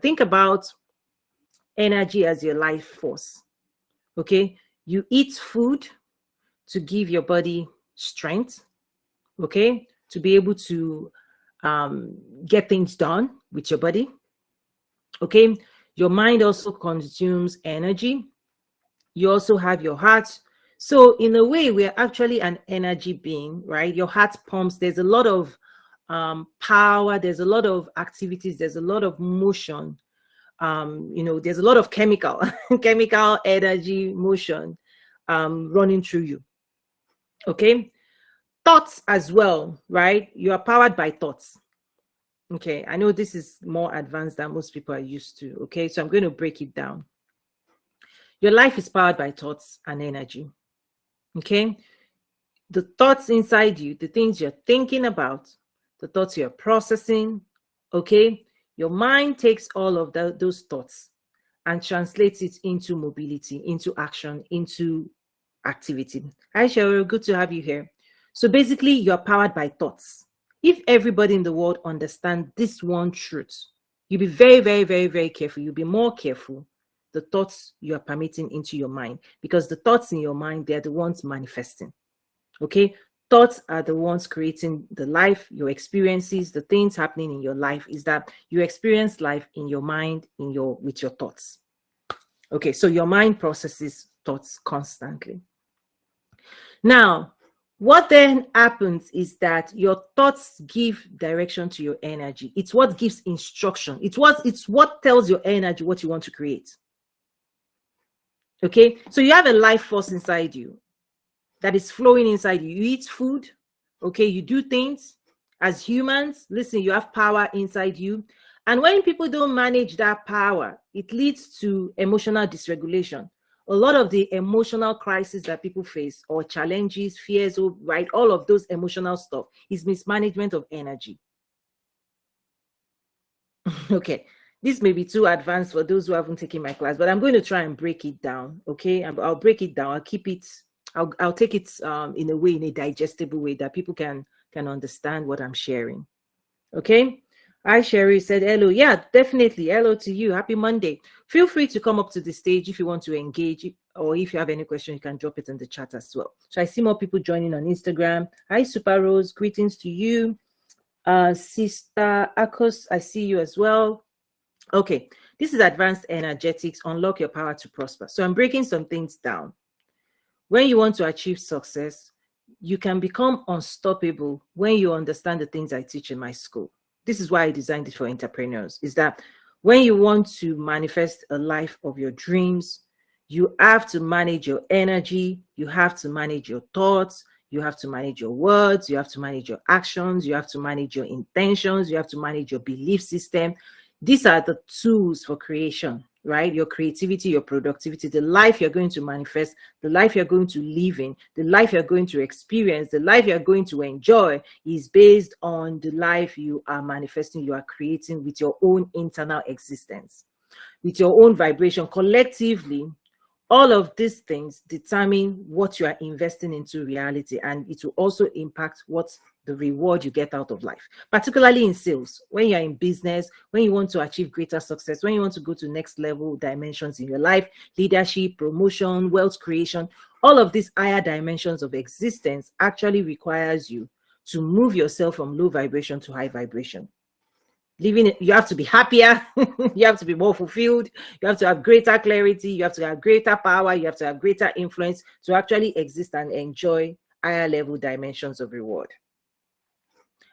Think about energy as your life force. Okay, you eat food to give your body strength, okay, to be able to get things done with your body. Okay, your mind also consumes energy. You also have your heart. So in a way, we're actually an energy being, right? Your heart pumps. There's a lot of power. There's a lot of activities. There's a lot of motion. There's a lot of chemical energy, motion running through you. Okay, thoughts as well, right? You are powered by thoughts. Okay, I know this is more advanced than most people are used to. Okay, so I'm going to break it down. Your life is powered by thoughts and energy. Okay, the thoughts inside you, the things you're thinking about, the thoughts you're processing. Okay, your mind takes all of those thoughts and translates it into mobility, into action, into activity. Hi, Cheryl, good to have you here. So basically, you're powered by thoughts. If everybody in the world understands this one truth, you'll be very, very, very, very careful. You'll be more careful the thoughts you are permitting into your mind, because the thoughts in your mind, they're the ones manifesting. Okay, thoughts are the ones creating the life, your experiences, the things happening in your life is that you experience life in your mind, with your thoughts. Okay, so your mind processes thoughts constantly. Now, what then happens is that your thoughts give direction to your energy. It's what gives instruction. It's what tells your energy what you want to create. Okay, so you have a life force inside you that is flowing inside you. You eat food, okay, you do things as humans. Listen, you have power inside you. And when people don't manage that power, it leads to emotional dysregulation. A lot of the emotional crises that people face, or challenges, fears, right, all of those emotional stuff is mismanagement of energy. Okay, this may be too advanced for those who haven't taken my class, but I'm going to try and break it down. Okay, I'll break it down. I'll keep it. I'll take it in a digestible way that people can understand what I'm sharing. Okay. Hi, Sherry said hello. Yeah, definitely. Hello to you. Happy Monday. Feel free to come up to the stage if you want to engage, or if you have any question, you can drop it in the chat as well. So I see more people joining on Instagram. Hi, Super Rose. Greetings to you. Sister Akos, I see you as well. Okay, this is advanced energetics. Unlock your power to prosper. So I'm breaking some things down. When you want to achieve success, you can become unstoppable when you understand the things I teach in my school. This is why I designed it for entrepreneurs, is that when you want to manifest a life of your dreams, you have to manage your energy, you have to manage your thoughts, you have to manage your words, you have to manage your actions, you have to manage your intentions, you have to manage your belief system. These are the tools for creation, right? Your creativity, your productivity, the life you're going to manifest, the life you're going to live in, the life you're going to experience, the life you're going to enjoy is based on the life you are manifesting, you are creating with your own internal existence, with your own vibration. Collectively, all of these things determine what you are investing into reality, and it will also impact what the reward you get out of life, particularly in sales. When you're in business, when you want to achieve greater success, when you want to go to next level dimensions in your life, leadership, promotion, wealth creation, all of these higher dimensions of existence actually requires you to move yourself from low vibration to high vibration. You have to be happier, you have to be more fulfilled, you have to have greater clarity, you have to have greater power, you have to have greater influence to actually exist and enjoy higher level dimensions of reward.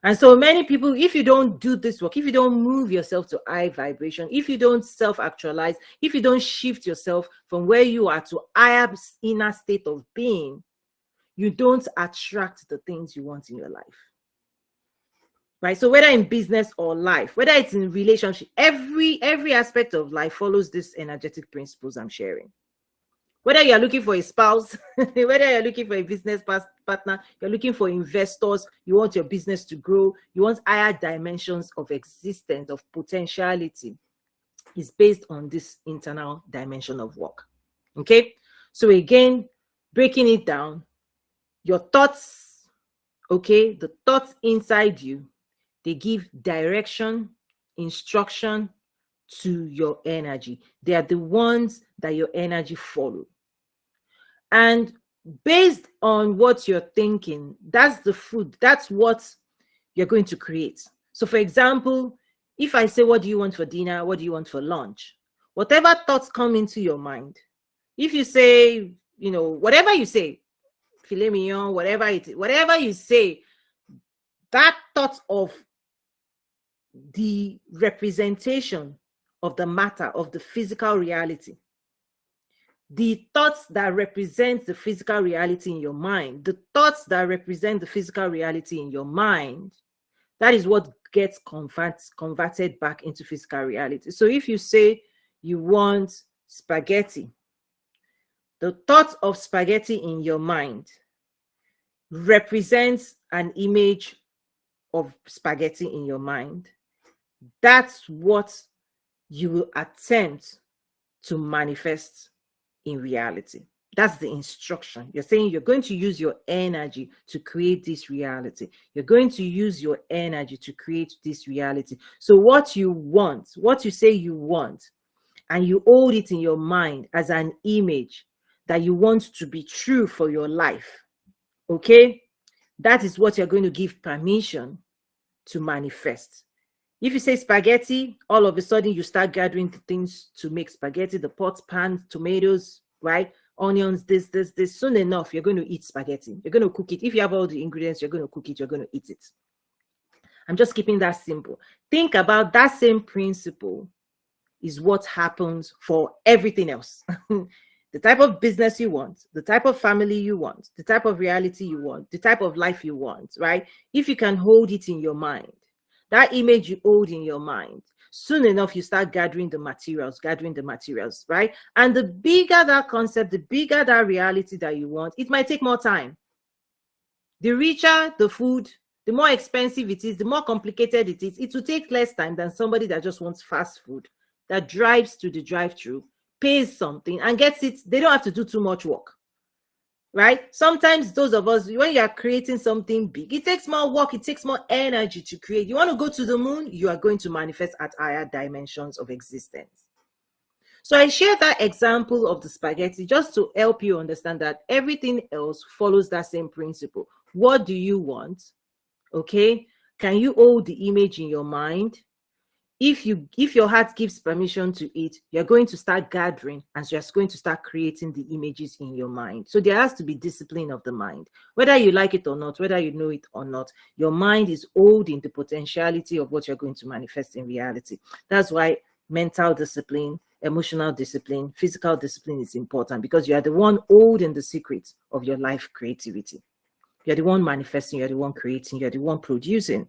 And so many people, if you don't do this work, if you don't move yourself to high vibration, if you don't self-actualize, if you don't shift yourself from where you are to higher inner state of being, you don't attract the things you want in your life. Right? So whether in business or life, whether it's in relationship, every aspect of life follows these energetic principles I'm sharing. Whether you're looking for a spouse, whether you're looking for a business partner, you're looking for investors, you want your business to grow, you want higher dimensions of existence, of potentiality, is based on this internal dimension of work. Okay? So again, breaking it down, your thoughts, okay, the thoughts inside you, they give direction, instruction, to your energy. They are the ones that your energy follow. And based on what you're thinking, that's the food, that's what you're going to create. So for example, if I say, what do you want for dinner? What do you want for lunch? Whatever thoughts come into your mind, if you say, whatever you say, filet mignon, whatever you say, that thought of the representation of the matter, of the physical reality, the thoughts that represent the physical reality in your mind, the thoughts that represent the physical reality in your mind, that is what gets converted back into physical reality. So if you say you want spaghetti, the thought of spaghetti in your mind represents an image of spaghetti in your mind. That's what you will attempt to manifest in reality. That's the instruction. You're saying you're going to use your energy to create this reality. You're going to use your energy to create this reality. So what you want, what you say you want, and you hold it in your mind as an image that you want to be true for your life, okay? That is what you're going to give permission to manifest. If you say spaghetti, all of a sudden you start gathering the things to make spaghetti, the pots, pans, tomatoes, right? Onions, this. Soon enough, you're going to eat spaghetti. You're going to cook it. If you have all the ingredients, you're going to cook it, you're going to eat it. I'm just keeping that simple. Think about that same principle is what happens for everything else. The type of business you want, the type of family you want, the type of reality you want, the type of life you want, right? If you can hold it in your mind, that image you hold in your mind, soon enough, you start gathering the materials, right? And the bigger that concept, the bigger that reality that you want, it might take more time. The richer the food, the more expensive it is, the more complicated it is, it will take less time than somebody that just wants fast food, that drives to the drive-thru, pays something and gets it. They don't have to do too much work, right? Sometimes those of us, when you are creating something big, it takes more work, it takes more energy to create. You want to go to the moon, you are going to manifest at higher dimensions of existence. So I share that example of the spaghetti just to help you understand that everything else follows that same principle. What do you want? Okay, can you hold the image in your mind? If your heart gives permission to it, you're going to start gathering and you're going to start creating the images in your mind. So there has to be discipline of the mind. Whether you like it or not, whether you know it or not, your mind is holding the potentiality of what you're going to manifest in reality. That's why mental discipline, emotional discipline, physical discipline is important, because you are the one holding the secret of your life creativity. You're the one manifesting, you're the one creating, you're the one producing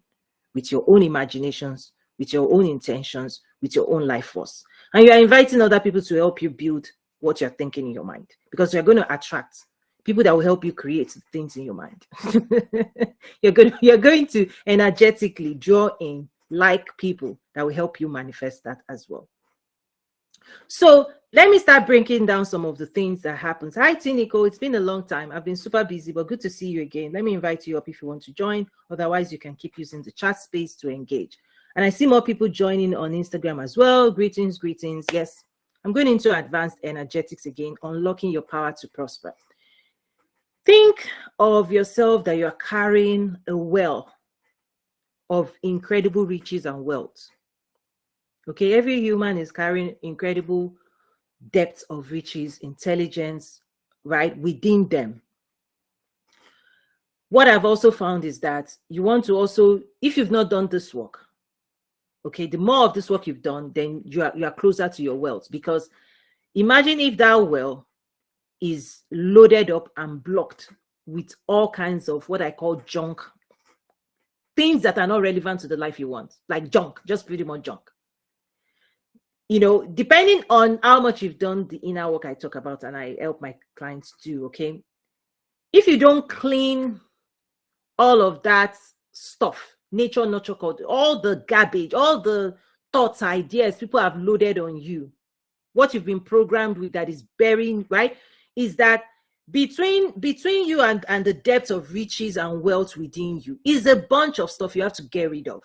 with your own imaginations, with your own intentions, with your own life force. And you are inviting other people to help you build what you're thinking in your mind, because you're going to attract people that will help you create things in your mind. You're going to energetically draw in like people that will help you manifest that as well. So let me start breaking down some of the things that happens. Hi, Tiniko. It's been a long time. I've been super busy, but good to see you again. Let me invite you up if you want to join. Otherwise, you can keep using the chat space to engage. And I see more people joining on Instagram as well. Greetings. Yes, I'm going into advanced energetics again, unlocking your power to prosper. Think of yourself that you're carrying a well of incredible riches and wealth. Okay, every human is carrying incredible depth of riches, intelligence, right, within them. What I've also found is that you want to also, if you've not done this work, okay, the more of this work you've done, then you are closer to your wealth. Because imagine if that well is loaded up and blocked with all kinds of what I call junk, things that are not relevant to the life you want, like junk, just pretty much junk. You know, depending on how much you've done the inner work I talk about and I help my clients do, okay? If you don't clean all of that stuff, nature, nurture, code, all the garbage, all the thoughts, ideas people have loaded on you, what you've been programmed with that is burying, right, is that between you and the depth of riches and wealth within you is a bunch of stuff you have to get rid of.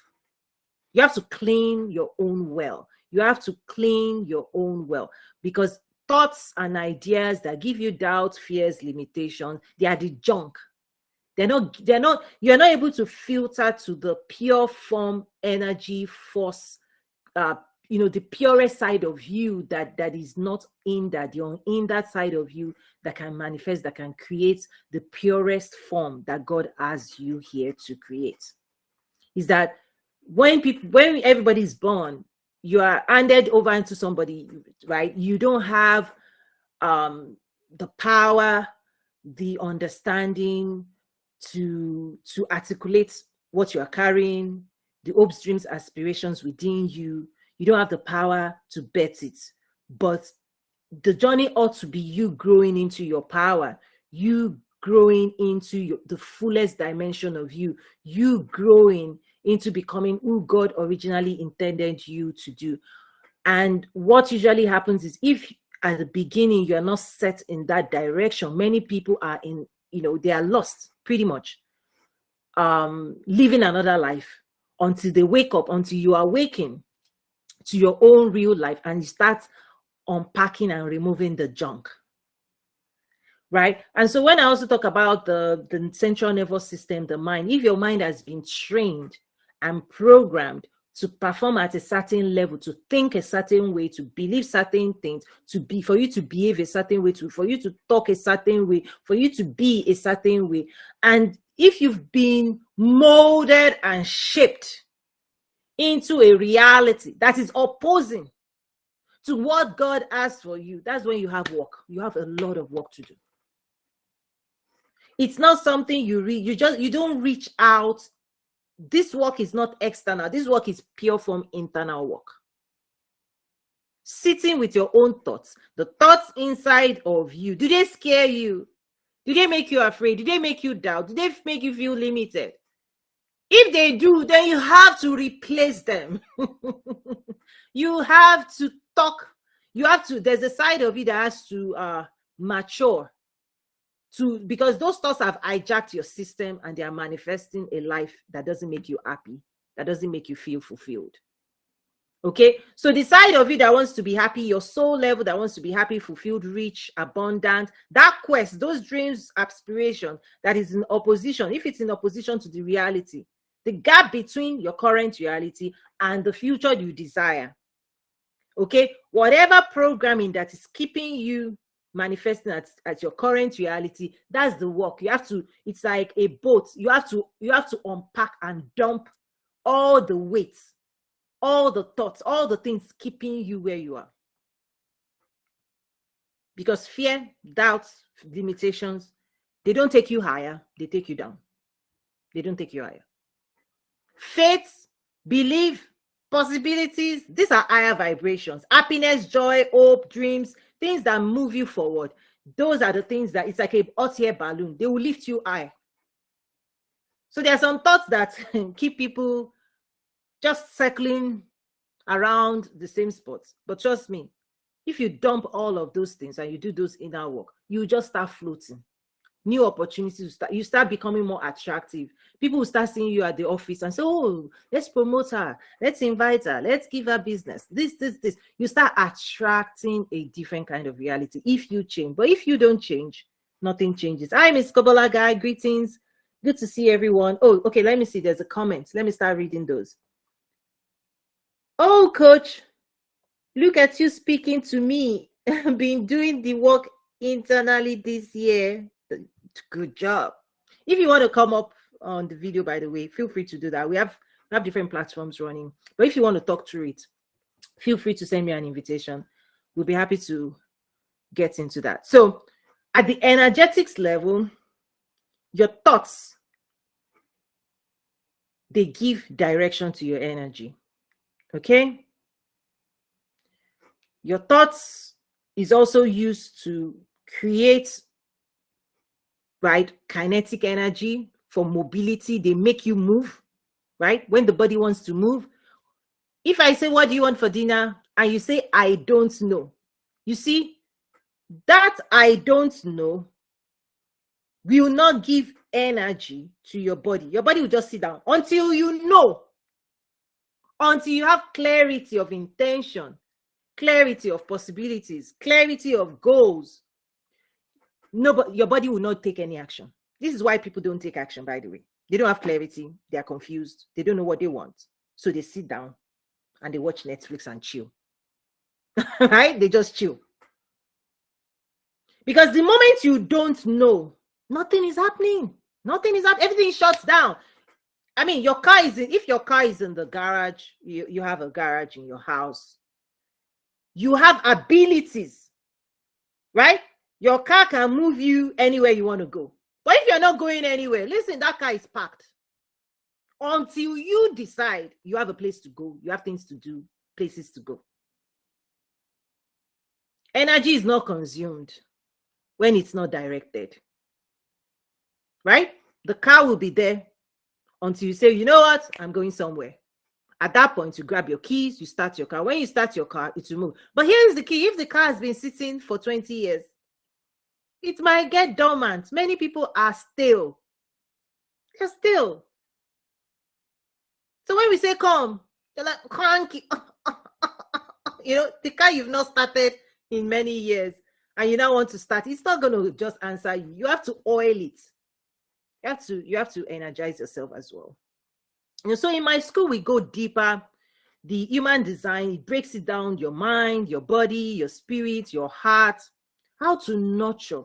You have to clean your own well. You have to clean your own well, because thoughts and ideas that give you doubt, fears, limitations, they are the junk. You're not able to filter to the pure form, energy, force, the purest side of you that is not in that. You're in that side of you that can manifest, that can create the purest form that God has you here to create. Is that when everybody's born, you are handed over into somebody, right? You don't have the power, the understanding to articulate what you are carrying, the hopes, dreams, aspirations within you. You don't have the power to bet it, but the journey ought to be you growing into your power, you growing into the fullest dimension of you, you growing into becoming who God originally intended you to do. And what usually happens is, if at the beginning you are not set in that direction, many people are they are lost pretty much, living another life until they wake up, until you are waking to your own real life and you start unpacking and removing the junk, right? And so when I also talk about the central nervous system, the mind, if your mind has been trained and programmed to perform at a certain level, to think a certain way, to believe certain things, for you to behave a certain way, for you to talk a certain way, for you to be a certain way, and if you've been molded and shaped into a reality that is opposing to what God has for you, that's when you have work. You have a lot of work to do. It's not something you don't reach out. This work is not external. This work is pure from internal work. Sitting with your own thoughts, the thoughts inside of you. Do they scare you? Do they make you afraid? Do they make you doubt? Do they make you feel limited? If they do, then you have to replace them. You have to talk. There's a side of it that has to mature, because those thoughts have hijacked your system and they are manifesting a life that doesn't make you happy, that doesn't make you feel fulfilled. Okay, so the side of you that wants to be happy, your soul level that wants to be happy, fulfilled, rich, abundant, that quest, those dreams, aspiration that is in opposition, if it's in opposition to the reality, the gap between your current reality and the future you desire. Okay, whatever programming that is keeping you manifesting at your current reality, that's the work. It's like a boat. You have to unpack and dump all the weight, all the thoughts, all the things keeping you where you are. Because fear, doubts, limitations, they don't take you higher, they take you down. They don't take you higher. Faith, belief, possibilities, these are higher vibrations. Happiness, joy, hope, dreams, things that move you forward. Those are the things that, it's like a hot air balloon. They will lift you high. So there are some thoughts that keep people just circling around the same spots. But trust me, if you dump all of those things and you do those inner work, you just start floating. New opportunities, you start becoming more attractive. People will start seeing you at the office and say, oh, let's promote her, let's invite her, let's give her business, this. You start attracting a different kind of reality if you change. But if you don't change, nothing changes. Hi, Miss Kobola Guy, greetings. Good to see everyone. Oh, okay, let me see. There's a comment. Let me start reading those. Oh, coach, look at you speaking to me. Been doing the work internally this year. Good job. If you want to come up on the video, by the way, feel free to do that. We have different platforms running, but if you want to talk through it, feel free to send me an invitation. We'll be happy to get into that. So at the energetics level, your thoughts, they give direction to your energy. Okay, your thoughts is also used to create, right, kinetic energy for mobility. They make you move, right? When the body wants to move. If I say, what do you want for dinner? And you say, I don't know. You see, that I don't know will not give energy to your body. Your body will just sit down until you know. Until you have clarity of intention, clarity of possibilities, clarity of goals, your body will not take any action. This is why people don't take action, by the way. They don't have clarity. They are confused. They don't know what they want. So they sit down and they watch Netflix and chill. Right? They just chill. Because the moment you don't know, nothing is happening. Nothing is happening. Everything shuts down. I mean, your car is if your car is in the garage, you have a garage in your house. You have abilities, right? Your car can move you anywhere you want to go. But if you're not going anywhere, listen, that car is parked. Until you decide you have a place to go, you have things to do, places to go. Energy is not consumed when it's not directed, right? The car will be there until you say, you know what, I'm going somewhere. At that point, you grab your keys, you start your car. When you start your car, it will move. But here's the key. If the car has been sitting for 20 years, it might get dormant. Many people are still. They're still. So when we say come, they're like, cranky. You know, the car you've not started in many years and you now want to start, it's not going to just answer you. You have to oil it. You have to energize yourself as well. And so in my school, we go deeper. The human design, it breaks it down, your mind, your body, your spirit, your heart, how to nurture,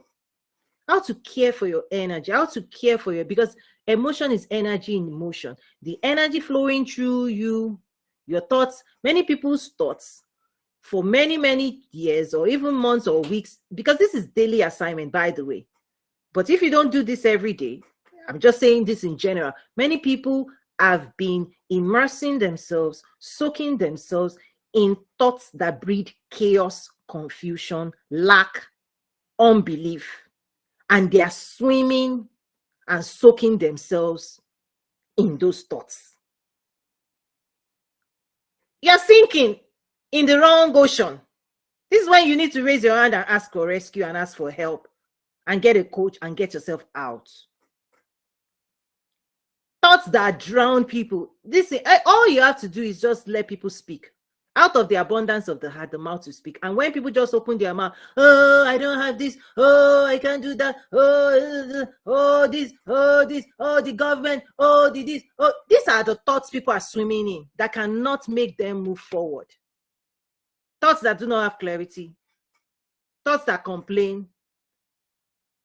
how to care for your energy, how to care for because emotion is energy in motion. The energy flowing through you, your thoughts, many people's thoughts for many, many years or even months or weeks, because this is daily assignment, by the way. But if you don't do this every day, I'm just saying this in general, many people have been immersing themselves, soaking themselves in thoughts that breed chaos, confusion, lack, unbelief, and they are swimming and soaking themselves in those thoughts. You're sinking in the wrong ocean. This is when you need to raise your hand and ask for rescue and ask for help and get a coach and get yourself out. Thoughts that drown people. All you have to do is just let people speak. Out of the abundance of the heart, the mouth will speak. And when people just open their mouth, oh, I don't have this, oh, I can't do that, oh, this, oh, the government, oh, this, oh, these are the thoughts people are swimming in that cannot make them move forward. Thoughts that do not have clarity. Thoughts that complain,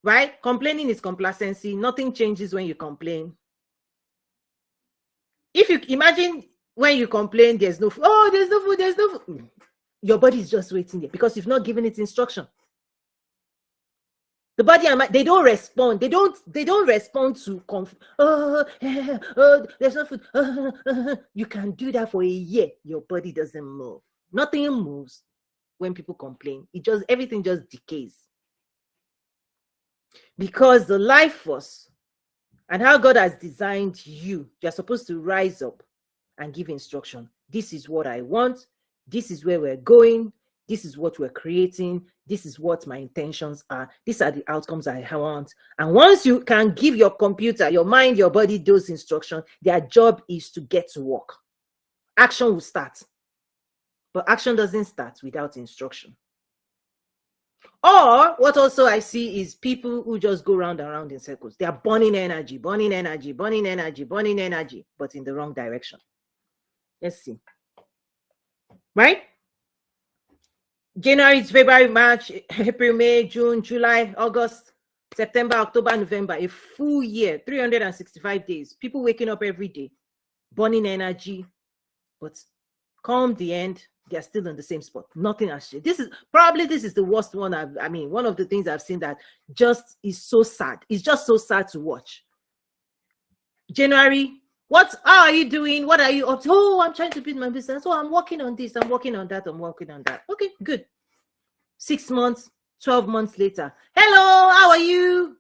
right? Complaining is complacency. Nothing changes when you complain. If you imagine when you complain, there's no food. Oh, there's no food, there's no food. Your body is just waiting there because you've not given it instruction. The body and mind, they don't respond. They don't respond to there's no food. You can do that for a year. Your body doesn't move. Nothing moves when people complain. Everything just decays. Because the life force and how God has designed you, you're supposed to rise up and give instruction. This is what I want. This is where we're going. This is what we're creating. This is what my intentions are. These are the outcomes I want. And once you can give your computer, your mind, your body those instructions, their job is to get to work. Action will start. But action doesn't start without instruction. Or what also I see is people who just go round and round in circles. They are burning energy, but in the wrong direction. Let's see. Right? January, February, March, April, May, June, July, August, September, October, November, a full year, 365 days. People waking up every day, burning energy, but come the end, they're still in the same spot. Nothing has changed. This is the worst one. One of the things I've seen that just is so sad. It's just so sad to watch. January, how are you doing? What are you up to? Oh, I'm trying to build my business. Oh, I'm working on this. I'm working on that. I'm working on that. Okay, good. 6 months, 12 months later. Hello, how are you?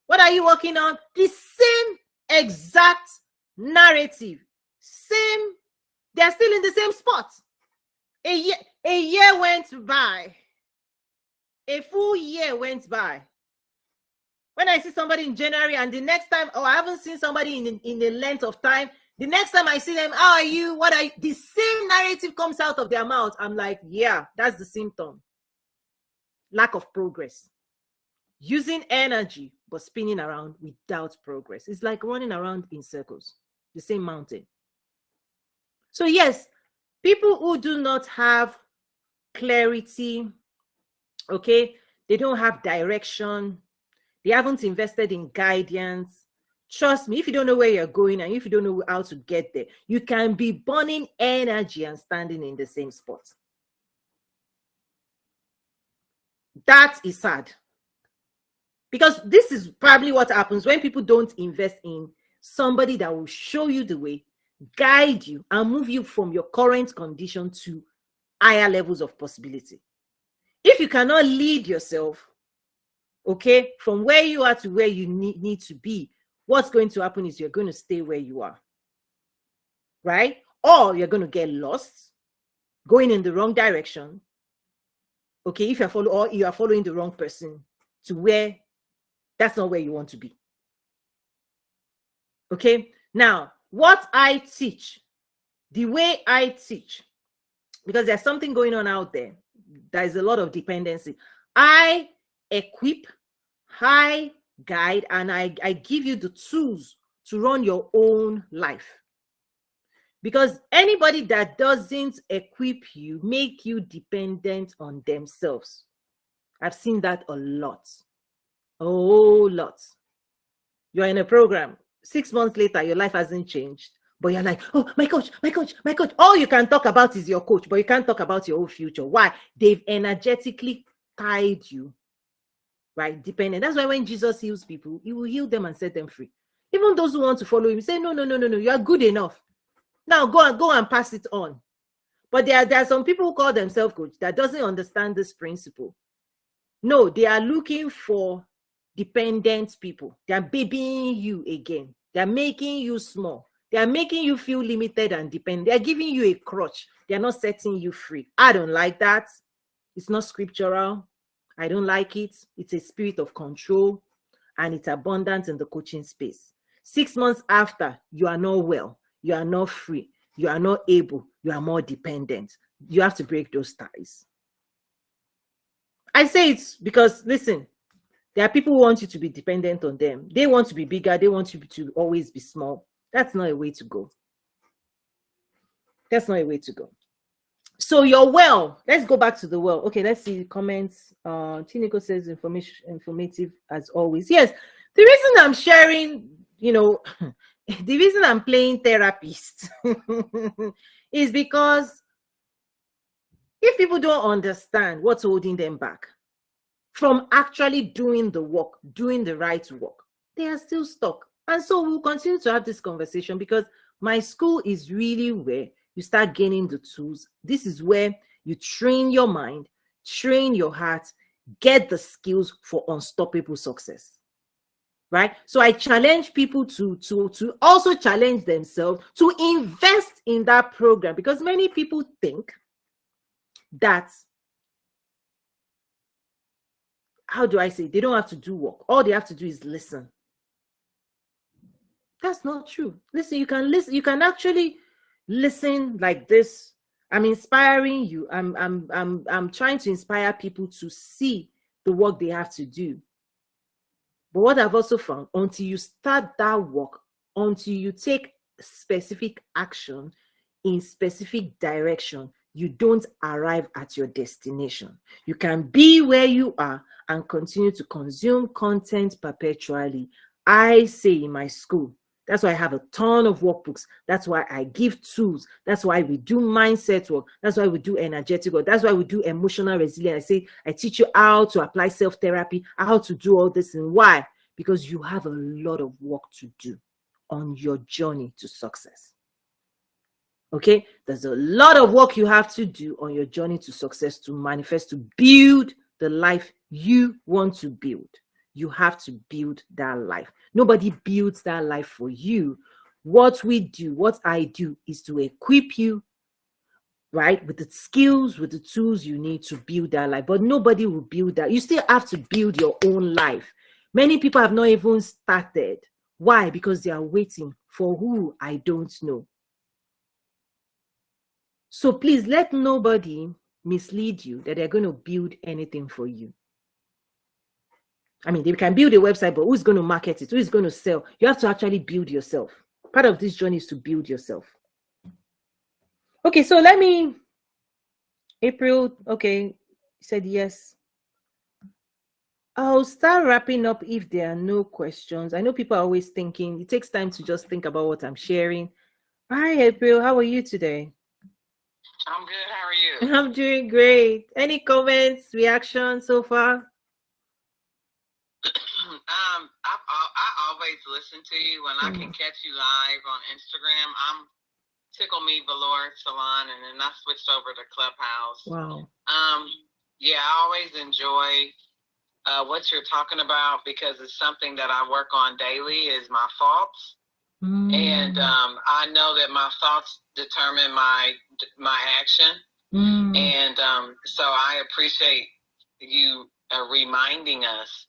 What are you working on? The same exact narrative. They're still in the same spot. A year went by. A full year went by. When I see somebody in January and the next time, I haven't seen somebody in the length of time, The next time I see them, how are you? What are you? The same narrative comes out of their mouth. I'm like, yeah, that's the symptom. Lack of progress. Using energy, but spinning around without progress. It's like running around in circles, the same mountain. So yes, people who do not have clarity, okay, they don't have direction, they haven't invested in guidance. Trust me, if you don't know where you're going and if you don't know how to get there, you can be burning energy and standing in the same spot. That is sad. Because this is probably what happens when people don't invest in somebody that will show you the way, guide you, and move you from your current condition to higher levels of possibility. If you cannot lead yourself, okay, from where you are to where you need to be, what's going to happen is you're going to stay where you are, right? Or you're going to get lost, going in the wrong direction, okay, if you are following the wrong person to where that's not where you want to be. Okay, now what I teach, the way I teach, because there's something going on out there, there's a lot of dependency. I equip, I guide, and I give you the tools to run your own life. Because anybody that doesn't equip you, make you dependent on themselves. I've seen that a lot. A whole lot. You're in a program. 6 months later, your life hasn't changed. But you're like, oh, my coach, my coach, my coach. All you can talk about is your coach, but you can't talk about your own future. Why? They've energetically tied you, right? Dependent. That's why when Jesus heals people, he will heal them and set them free. Even those who want to follow him say, no, you are good enough. Now go and pass it on. But there are some people who call themselves coach that doesn't understand this principle. No, they are looking for dependent people. They are babying you again. They are making you small. They are making you feel limited and dependent. They are giving you a crutch. They are not setting you free. I don't like that. It's not scriptural. I don't like it. It's a spirit of control, and it's abundant in the coaching space. 6 months after, you are not well. You are not free. You are not able. You are more dependent. You have to break those ties. I say it because, listen, there are people who want you to be dependent on them. They want to be bigger. They want you to always be small. That's not a way to go. That's not a way to go. So your well, let's go back to the well. Okay, let's see the comments. Tiniko says informative as always. Yes, the reason I'm sharing, the reason I'm playing therapist is because if people don't understand what's holding them back from actually doing the work, doing the right work, they are still stuck. And so we'll continue to have this conversation because my school is really where you start gaining the tools. This is where you train your mind, train your heart, get the skills for unstoppable success. Right? So I challenge people to also challenge themselves to invest in that program, because many people think that, how do I say, they don't have to do work. All they have to do is listen. That's not true. Listen, you can actually listen like this. I'm inspiring you. I'm trying to inspire people to see the work they have to do. But what I've also found, until you start that work, until you take specific action in specific direction, you don't arrive at your destination. You can be where you are and continue to consume content perpetually. I say in my school, that's why I have a ton of workbooks. That's why I give tools. That's why we do mindset work. That's why we do energetic work. That's why we do emotional resilience. I teach you how to apply self-therapy, how to do all this. And why? Because you have a lot of work to do on your journey to success. Okay? There's a lot of work you have to do on your journey to success, to manifest, to build the life you want to build. You have to build that life. Nobody builds that life for you. What I do is to equip you, right, with the skills, with the tools you need to build that life. But nobody will build that. You still have to build your own life. Many people have not even started. Why? Because they are waiting For who? I don't know. So please let nobody mislead you that they're going to build anything for you. I mean, they can build a website, but who's going to market it? Who is going to sell? You have to actually build yourself. Part of this journey is to build yourself. Okay, so let me, April, okay, you said yes. I'll start wrapping up if there are no questions. I know people are always thinking. It takes time to just think about what I'm sharing. Hi, April. How are you today? I'm good. How are you? I'm doing great. Any comments, reactions so far? I always listen to you when I can catch you live on Instagram. I'm Tickle Me Velour Salon, and then I switched over to Clubhouse. Wow. Yeah, I always enjoy what you're talking about because it's something that I work on daily. Is my thoughts, and I know that my thoughts determine my action, and so I appreciate you reminding us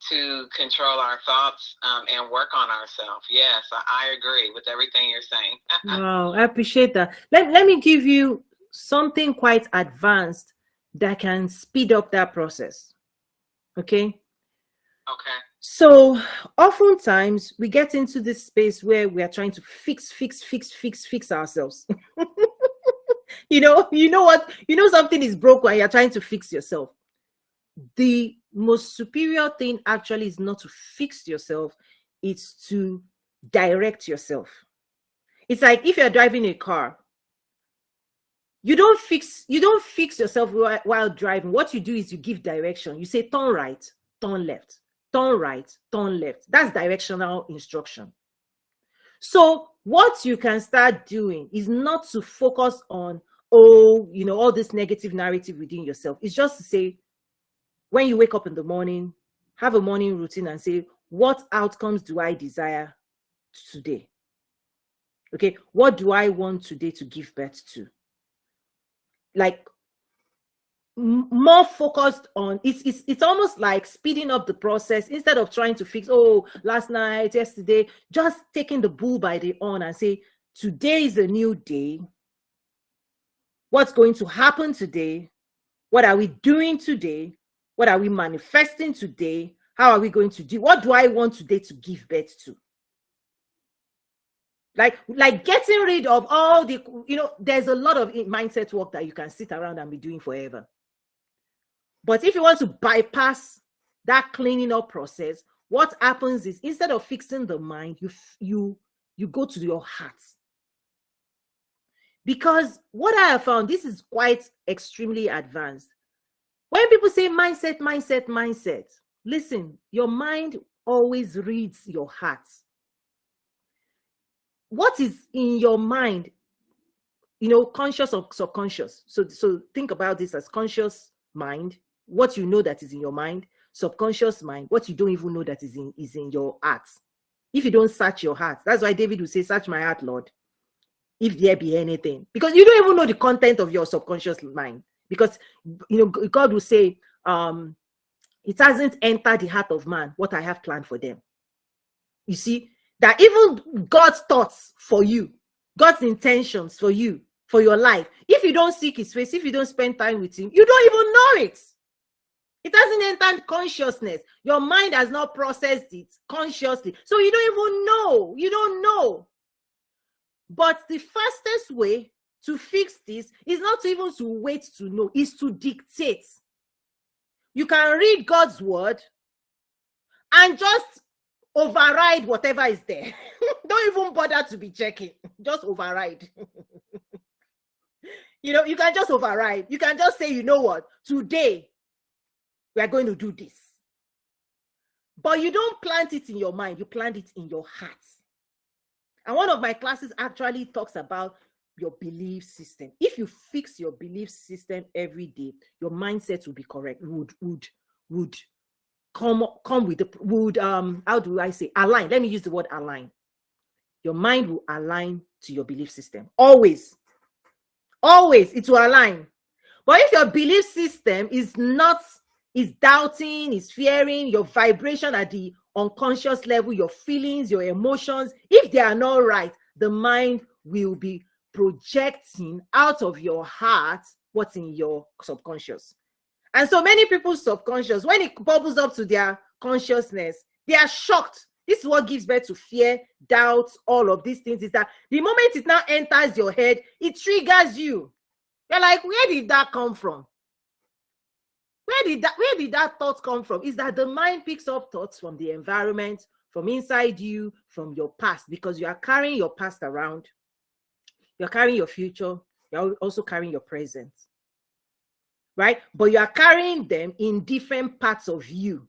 to control our thoughts and work on ourselves. Yes, I agree with everything you're saying. Wow, I appreciate that. Let me give you something quite advanced that can speed up that process. Okay? Okay. So oftentimes we get into this space where we are trying to fix ourselves. You know what? You know something is broken and you're trying to fix yourself. The most superior thing actually is not to fix yourself, it's to direct yourself. It's like if you're driving a car, you don't fix yourself while driving. What you do is you give direction. You say turn right, turn left, turn right, turn left. That's directional instruction. So what you can start doing is not to focus on all this negative narrative within yourself. It's just to say, when you wake up in the morning, have a morning routine and say, what outcomes do I desire today? Okay, what do I want today to give birth to? Like more focused on it's almost like speeding up the process instead of trying to fix last night, yesterday. Just taking the bull by the horn and say, today is a new day. What's going to happen today? What are we doing today? What are we manifesting today? How are we going to do? What do I want today to give birth to? Like getting rid of all the, there's a lot of mindset work that you can sit around and be doing forever. But if you want to bypass that cleaning up process, what happens is instead of fixing the mind, you go to your heart. Because what I have found, this is quite extremely advanced. When people say mindset, listen, your mind always reads your heart. What is in your mind, conscious or subconscious? So think about this as conscious mind, what you know that is in your mind, subconscious mind, what you don't even know that is in your heart. If you don't search your heart, that's why David would say, search my heart, Lord, if there be anything. Because you don't even know the content of your subconscious mind. Because God will say, it hasn't entered the heart of man what I have planned for them. You see, that even God's thoughts for you, God's intentions for you, for your life, if you don't seek his face, if you don't spend time with him, you don't even know it. It hasn't entered consciousness. Your mind has not processed it consciously. So you don't even know. You don't know. But the fastest way to fix this is not even to wait to know, is to dictate. You can read God's word and just override whatever is there. Don't even bother to be checking. Just override. You can just override. You can just say, you know what, today we are going to do this. But you don't plant it in your mind, you plant it in your heart. And one of my classes actually talks about your belief system. If you fix your belief system every day, your mindset will be correct. Would come with the how do I say align? Let me use the word align. Your mind will align to your belief system. Always it will align. But if your belief system is doubting, is fearing, your vibration at the unconscious level, your feelings, your emotions, if they are not right, the mind will be projecting out of your heart what's in your subconscious. And so many people's subconscious, when it bubbles up to their consciousness, they are shocked. This is what gives birth to fear, doubt, all of these things, is that the moment it now enters your head, it triggers you. You're like, where did that come from? Where did that thought come from? Is that the mind picks up thoughts from the environment, from inside you, from your past, because you are carrying your past around. You're carrying your future. You're also carrying your present. Right? But you are carrying them in different parts of you.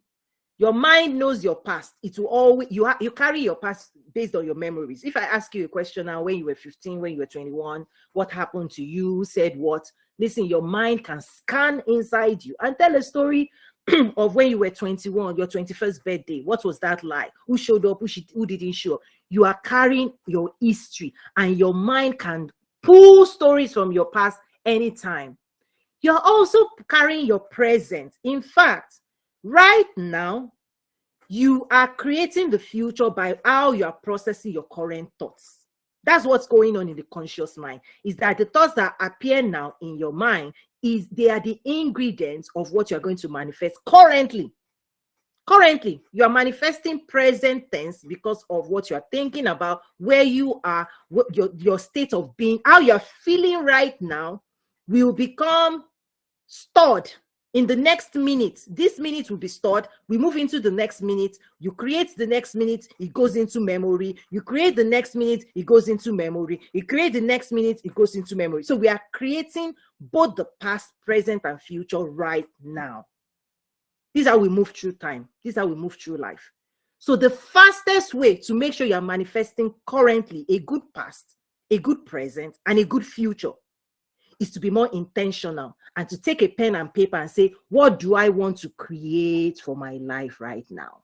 Your mind knows your past. It will always, you carry your past based on your memories. If I ask you a question now, when you were 15, when you were 21, what happened to you, who said what? Listen, your mind can scan inside you and tell a story of when you were 21, your 21st birthday. What was that like? Who showed up? Who didn't show up? You are carrying your history, and your mind can pull stories from your past anytime. You're also carrying your present. In fact, right now, you are creating the future by how you are processing your current thoughts. That's what's going on in the conscious mind, is that the thoughts that appear now in your mind, they are the ingredients of what you're going to manifest currently. Currently, you are manifesting present tense because of what you are thinking about, where you are, your state of being, how you're feeling right now will become stored in the next minute. This minute will be stored. We move into the next minute. You create the next minute, it goes into memory. You create the next minute, it goes into memory. You create the next minute, it goes into memory. So we are creating both the past, present, and future right now. This is how we move through time. This is how we move through life. So the fastest way to make sure you're manifesting currently a good past, a good present, and a good future is to be more intentional and to take a pen and paper and say, what do I want to create for my life right now?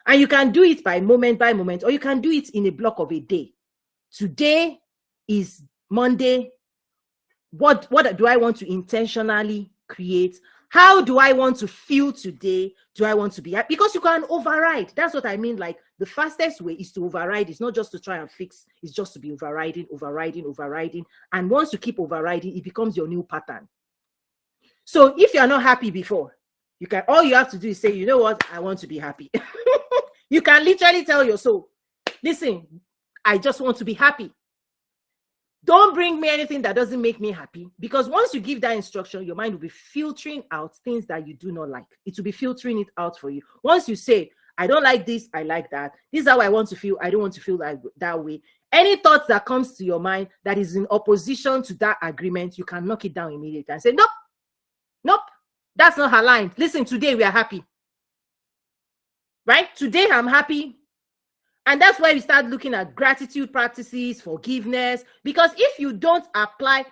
And you can do it by moment, or you can do it in a block of a day. Today is Monday. What do I want to intentionally create? How do I want to feel today? Do I want to be happy? Because you can override. That's what I mean. Like, the fastest way is to override. It's not just to try and fix. It's just to be overriding. And once you keep overriding, it becomes your new pattern. So if you're not happy before, all you have to do is say, you know what? I want to be happy. You can literally tell your soul, listen, I just want to be happy. Don't bring me anything that doesn't make me happy, because once you give that instruction, your mind will be filtering out things that you do not like. It will be filtering it out for you. Once you say, I don't like this, I like that. This is how I want to feel. I don't want to feel that way. Any thoughts that comes to your mind that is in opposition to that agreement, you can knock it down immediately and say, nope, that's not aligned. Listen, today we are happy. Right? Today I'm happy. And that's why we start looking at gratitude practices, forgiveness, because if you don't apply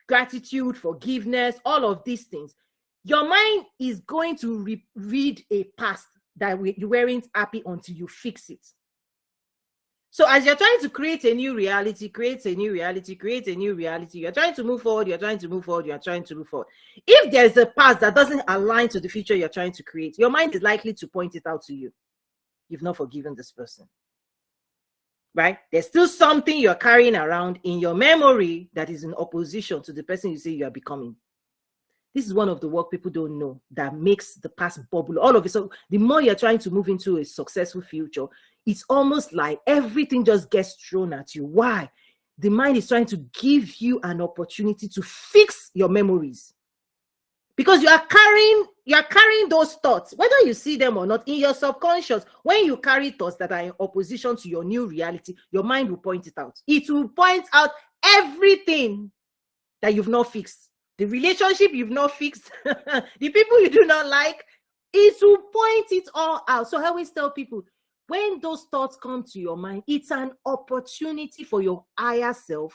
gratitude, forgiveness, all of these things, your mind is going to read a past that you weren't happy until you fix it. So as you're trying to create a new reality, you're trying to move forward, If there's a past that doesn't align to the future you're trying to create, your mind is likely to point it out to you. You've not forgiven this person. Right? There's still something you're carrying around in your memory that is in opposition to the person you say you are becoming. This is one of the work people don't know that makes the past bubble. All of it. So the more you're trying to move into a successful future, it's almost like everything just gets thrown at you. Why? The mind is trying to give you an opportunity to fix your memories. Because you are carrying those thoughts, whether you see them or not, in your subconscious. When you carry thoughts that are in opposition to your new reality, your mind will point it out. It will point out everything that you've not fixed. The relationship you've not fixed, the people you do not like, it will point it all out. So I always tell people, when those thoughts come to your mind, it's an opportunity for your higher self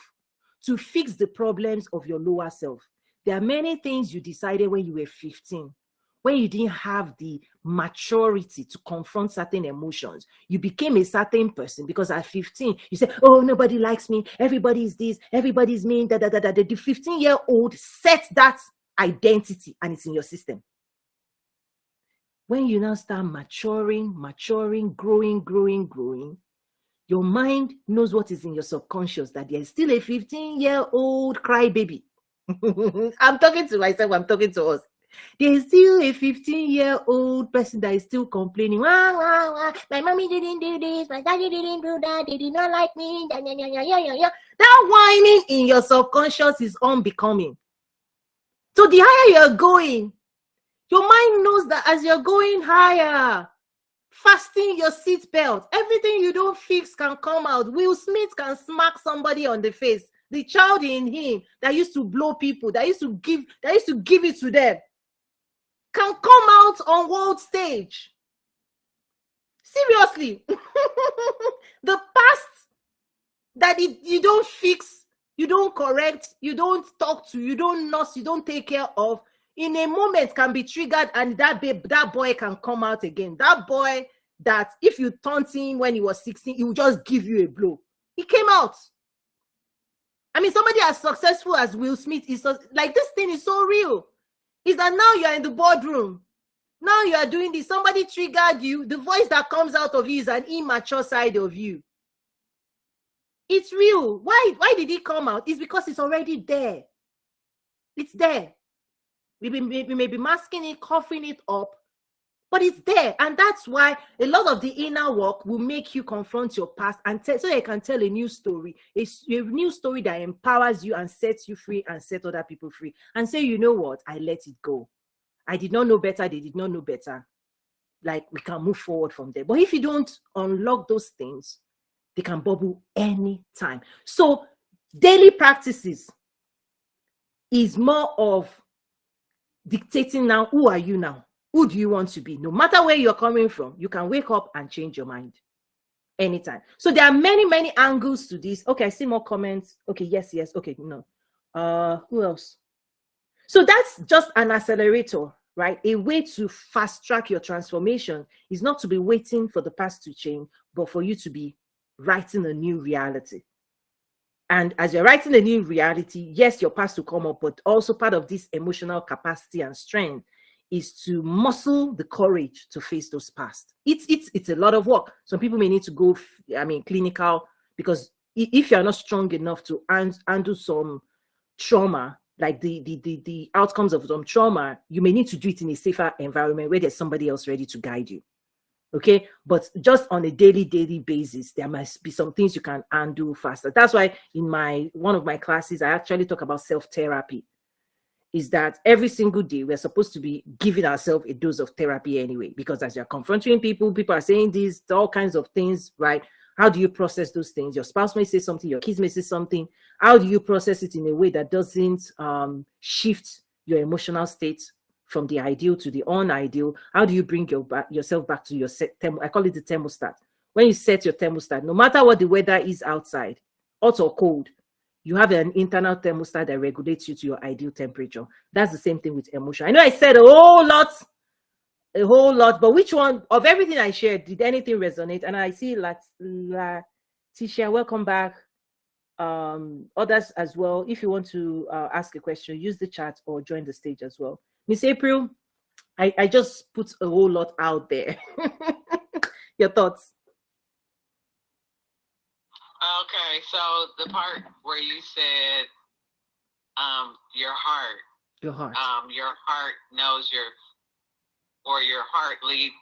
to fix the problems of your lower self. There are many things you decided when you were 15, when you didn't have the maturity to confront certain emotions. You became a certain person because at 15, you said, oh, nobody likes me. Everybody is this. Everybody's mean. The 15-year-old set that identity and it's in your system. When you now start maturing, growing, your mind knows what is in your subconscious, that there is still a 15-year-old crybaby. I'm talking to myself, I'm talking to us. There is still a 15-year-old person that is still complaining. Wah, wah, wah. My mommy didn't do this, my daddy didn't do that, they did not like me. That whining in your subconscious is unbecoming. So the higher you're going, your mind knows that as you're going higher, fasten your seatbelt. Everything you don't fix can come out. Will Smith can smack somebody on the face. The child in him that used to blow people, that used to give it to them, can come out on world stage. Seriously. The past that you don't fix, you don't correct, you don't talk to, you don't nurse, you don't take care of, in a moment can be triggered, and that boy can come out again. That boy that if you taunt him when he was 16, he will just give you a blow. He came out. I mean, somebody as successful as Will Smith is like, this thing is so real. Is that now you are in the boardroom. Now you are doing this. Somebody triggered you. The voice that comes out of you is an immature side of you. It's real. Why did it come out? It's because it's already there. It's there. We may be masking it, coughing it up, but it's there. And that's why a lot of the inner work will make you confront your past and so you can tell a new story, a new story that empowers you and sets you free and set other people free. And say, you know what? I let it go. I did not know better. They did not know better. Like, we can move forward from there. But if you don't unlock those things, they can bubble anytime. So daily practices is more of dictating now, who are you now? Who do you want to be? No matter where you're coming from, you can wake up and change your mind anytime. So there are many, many angles to this. Okay, I see more comments. Okay, yes. Okay, no. Who else? So that's just an accelerator, right? A way to fast track your transformation is not to be waiting for the past to change, but for you to be writing a new reality. And as you're writing a new reality, yes, your past will come up, but also part of this emotional capacity and strength is to muscle the courage to face those past. It's a lot of work. Some people may need to go, clinical, because if you're not strong enough to handle some trauma, like the outcomes of some trauma, you may need to do it in a safer environment where there's somebody else ready to guide you. Okay, but just on a daily basis, there must be some things you can undo faster. That's why in one of my classes, I actually talk about self-therapy. Is that every single day we're supposed to be giving ourselves a dose of therapy anyway, because as you're confronting people are saying these, all kinds of things, right? How do you process those things? Your spouse may say something, your kids may say something. How do you process it in a way that doesn't shift your emotional state from the ideal to the unideal? How do you bring yourself back to your I call it the thermostat. When you set your thermostat, no matter what the weather is outside, hot or cold, you have an internal thermostat that regulates you to your ideal temperature. That's the same thing with emotion. I know I said a whole lot, but which one of everything I shared, did anything resonate? And I see Letitia, welcome back. Others as well. If you want to ask a question, use the chat or join the stage as well. Miss April, I just put a whole lot out there. Your thoughts? Okay, so the part where you said your heart knows your heart leads,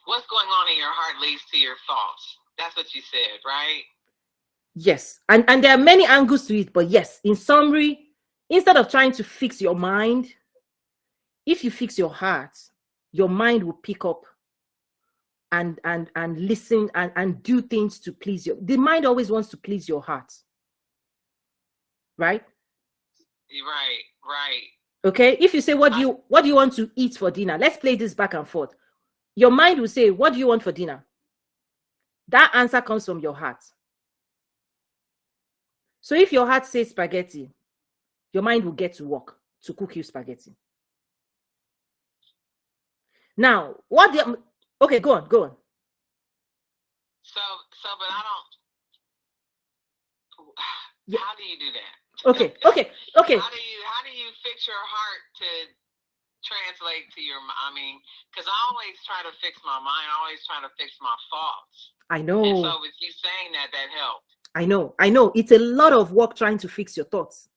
what's going on in your heart leads to your thoughts. That's what you said, right? Yes, and there are many angles to it, but yes, in summary, instead of trying to fix your mind, if you fix your heart, your mind will pick up and listen and do things to please you. The mind always wants to please your heart, right? Right. Okay, if you say, what do you want to eat for dinner? Let's play this back and forth. Your mind will say, what do you want for dinner? That answer comes from your heart. So if your heart says spaghetti, your mind will get to work to cook you spaghetti. Now, okay, go on. So, but I don't. Yeah. How do you do that? Okay. How do you fix your heart translate to your, because I always try to fix my mind. I always try to fix my thoughts. I know. And so with you saying that, that helped. I know. It's a lot of work trying to fix your thoughts.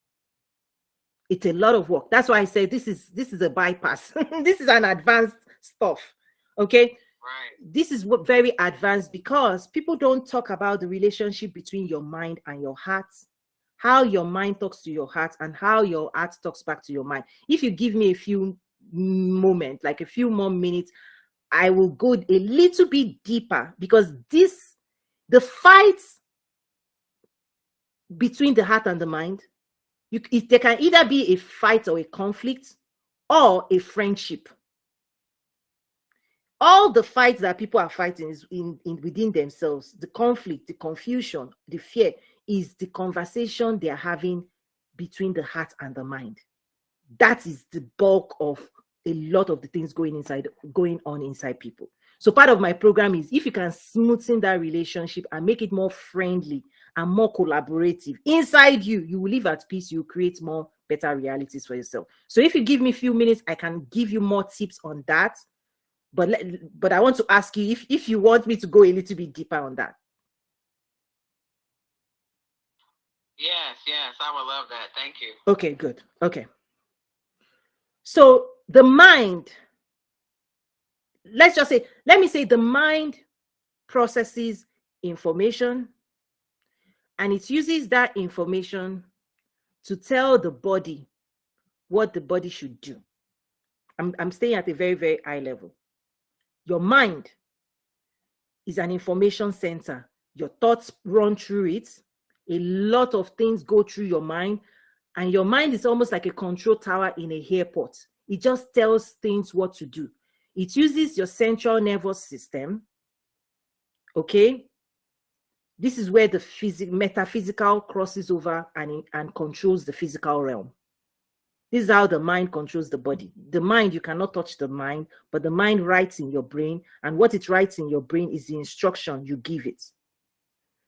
It's a lot of work. That's why I say this is a bypass. This is an advanced stuff. Okay. Right. This is what very advanced, because people don't talk about the relationship between your mind and your heart, how your mind talks to your heart and how your heart talks back to your mind. If you give me a few moments, like a few more minutes, I will go a little bit deeper, because the fight between the heart and the mind, there can either be a fight or a conflict or a friendship. All the fights that people are fighting is within themselves. The conflict, the confusion, the fear is the conversation they are having between the heart and the mind. That is the bulk of a lot of the things going on inside people. So part of my program is, if you can smoothen that relationship and make it more friendly and more collaborative inside you, you will live at peace. You create more better realities for yourself. So if you give me a few minutes, I can give you more tips on that. But I want to ask you if you want me to go a little bit deeper on that. Yes, I would love that. Thank you. Okay, good. Okay. So the mind, let me say the mind processes information, and it uses that information to tell the body what the body should do. I'm staying at a very, very high level. Your mind is an information center. Your thoughts run through it. A lot of things go through your mind, and your mind is almost like a control tower in a airport. It just tells things what to do. It uses your central nervous system. Okay? This is where the metaphysical crosses over and controls the physical realm. This is how the mind controls the body. The mind, you cannot touch the mind, but the mind writes in your brain, and what it writes in your brain is the instruction you give it.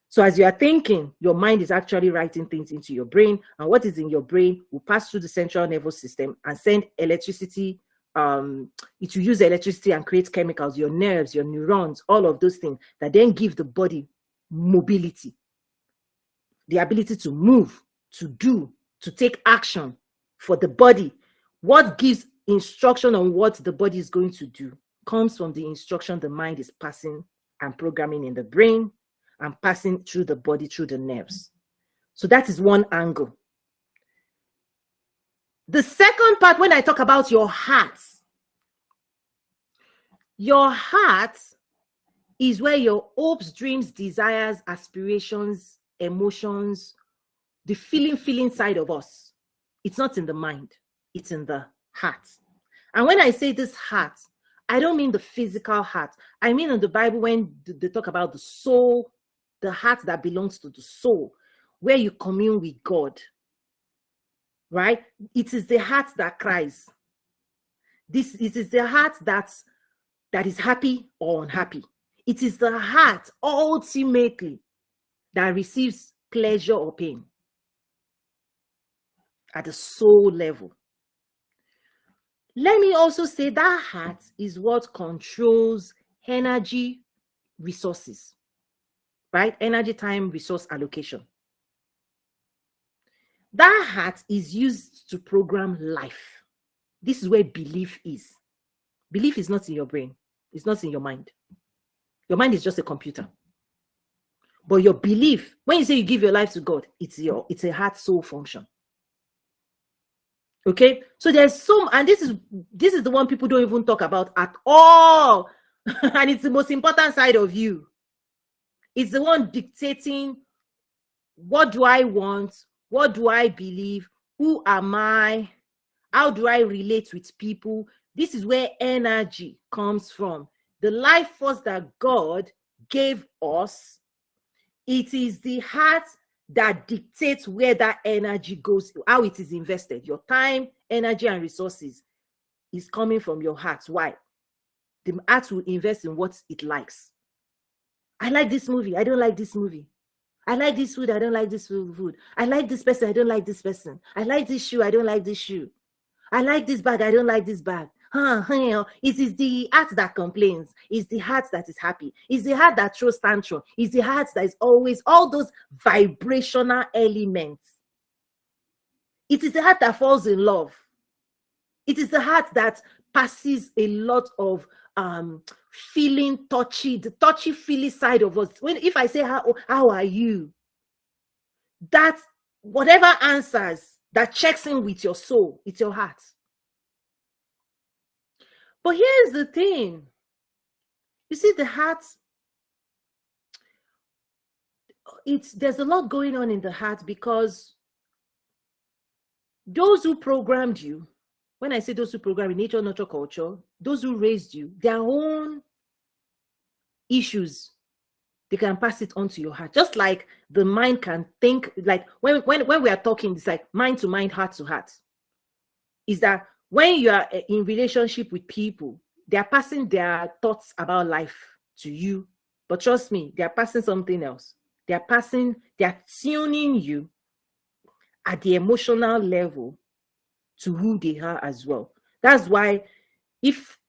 So as you are thinking, your mind is actually writing things into your brain, and what is in your brain will pass through the central nervous system and send electricity. It will use electricity and create chemicals, your nerves, your neurons, all of those things that then give the body mobility, the ability to move, to do, to take action. For the body, what gives instruction on what the body is going to do comes from the instruction the mind is passing and programming in the brain and passing through the body, through the nerves. So that is one angle. The second part, when I talk about your heart is where your hopes, dreams, desires, aspirations, emotions, the feeling side of us. It's not in the mind, it's in the heart. And when I say this heart, I don't mean the physical heart. I mean in the Bible, when they talk about the soul, the heart that belongs to the soul, where you commune with God, right? It is the heart that cries. It is the heart that is happy or unhappy. It is the heart ultimately that receives pleasure or pain at the soul level. Let me also say that heart is what controls energy resources, right? Energy, time, resource allocation. That heart is used to program life. This is where belief is. Belief is not in your brain. It's not in your mind. Your mind is just a computer. But your belief, when you say you give your life to God, it's a heart soul function. Okay, so there's and this is the one people don't even talk about at all. And it's the most important side of you. It's the one dictating, what do I want? What do I believe? Who am I? How do I relate with people? This is where energy comes from. The life force that God gave us, it is the heart that dictates where that energy goes, how it is invested. Your time, energy, and resources is coming from your heart. Why? The heart will invest in what it likes. I like this movie. I don't like this movie. I like this food. I don't like this food. I like this person. I don't like this person. I like this shoe. I don't like this shoe. I like this bag, I don't like this bag. It is the heart that complains. It's the heart that is happy. It's the heart that throws tantrum. It's the heart that is always all those vibrational elements. It is the heart that falls in love. It is the heart that passes a lot of feeling touchy, the touchy feely side of us. If I say how are you, that whatever answers that checks in with your soul, it's your heart. But here's the thing. You see, the heart, there's a lot going on in the heart, because those who programmed you, when I say those who programmed you, nature, nurture, culture, those who raised you, their own issues, they can pass it on to your heart. Just like the mind can think, like when we are talking, it's like mind to mind, heart to heart. Is that when you are in relationship with people, they are passing their thoughts about life to you. But trust me, they are passing something else. They are tuning you at the emotional level to who they are as well. That's why if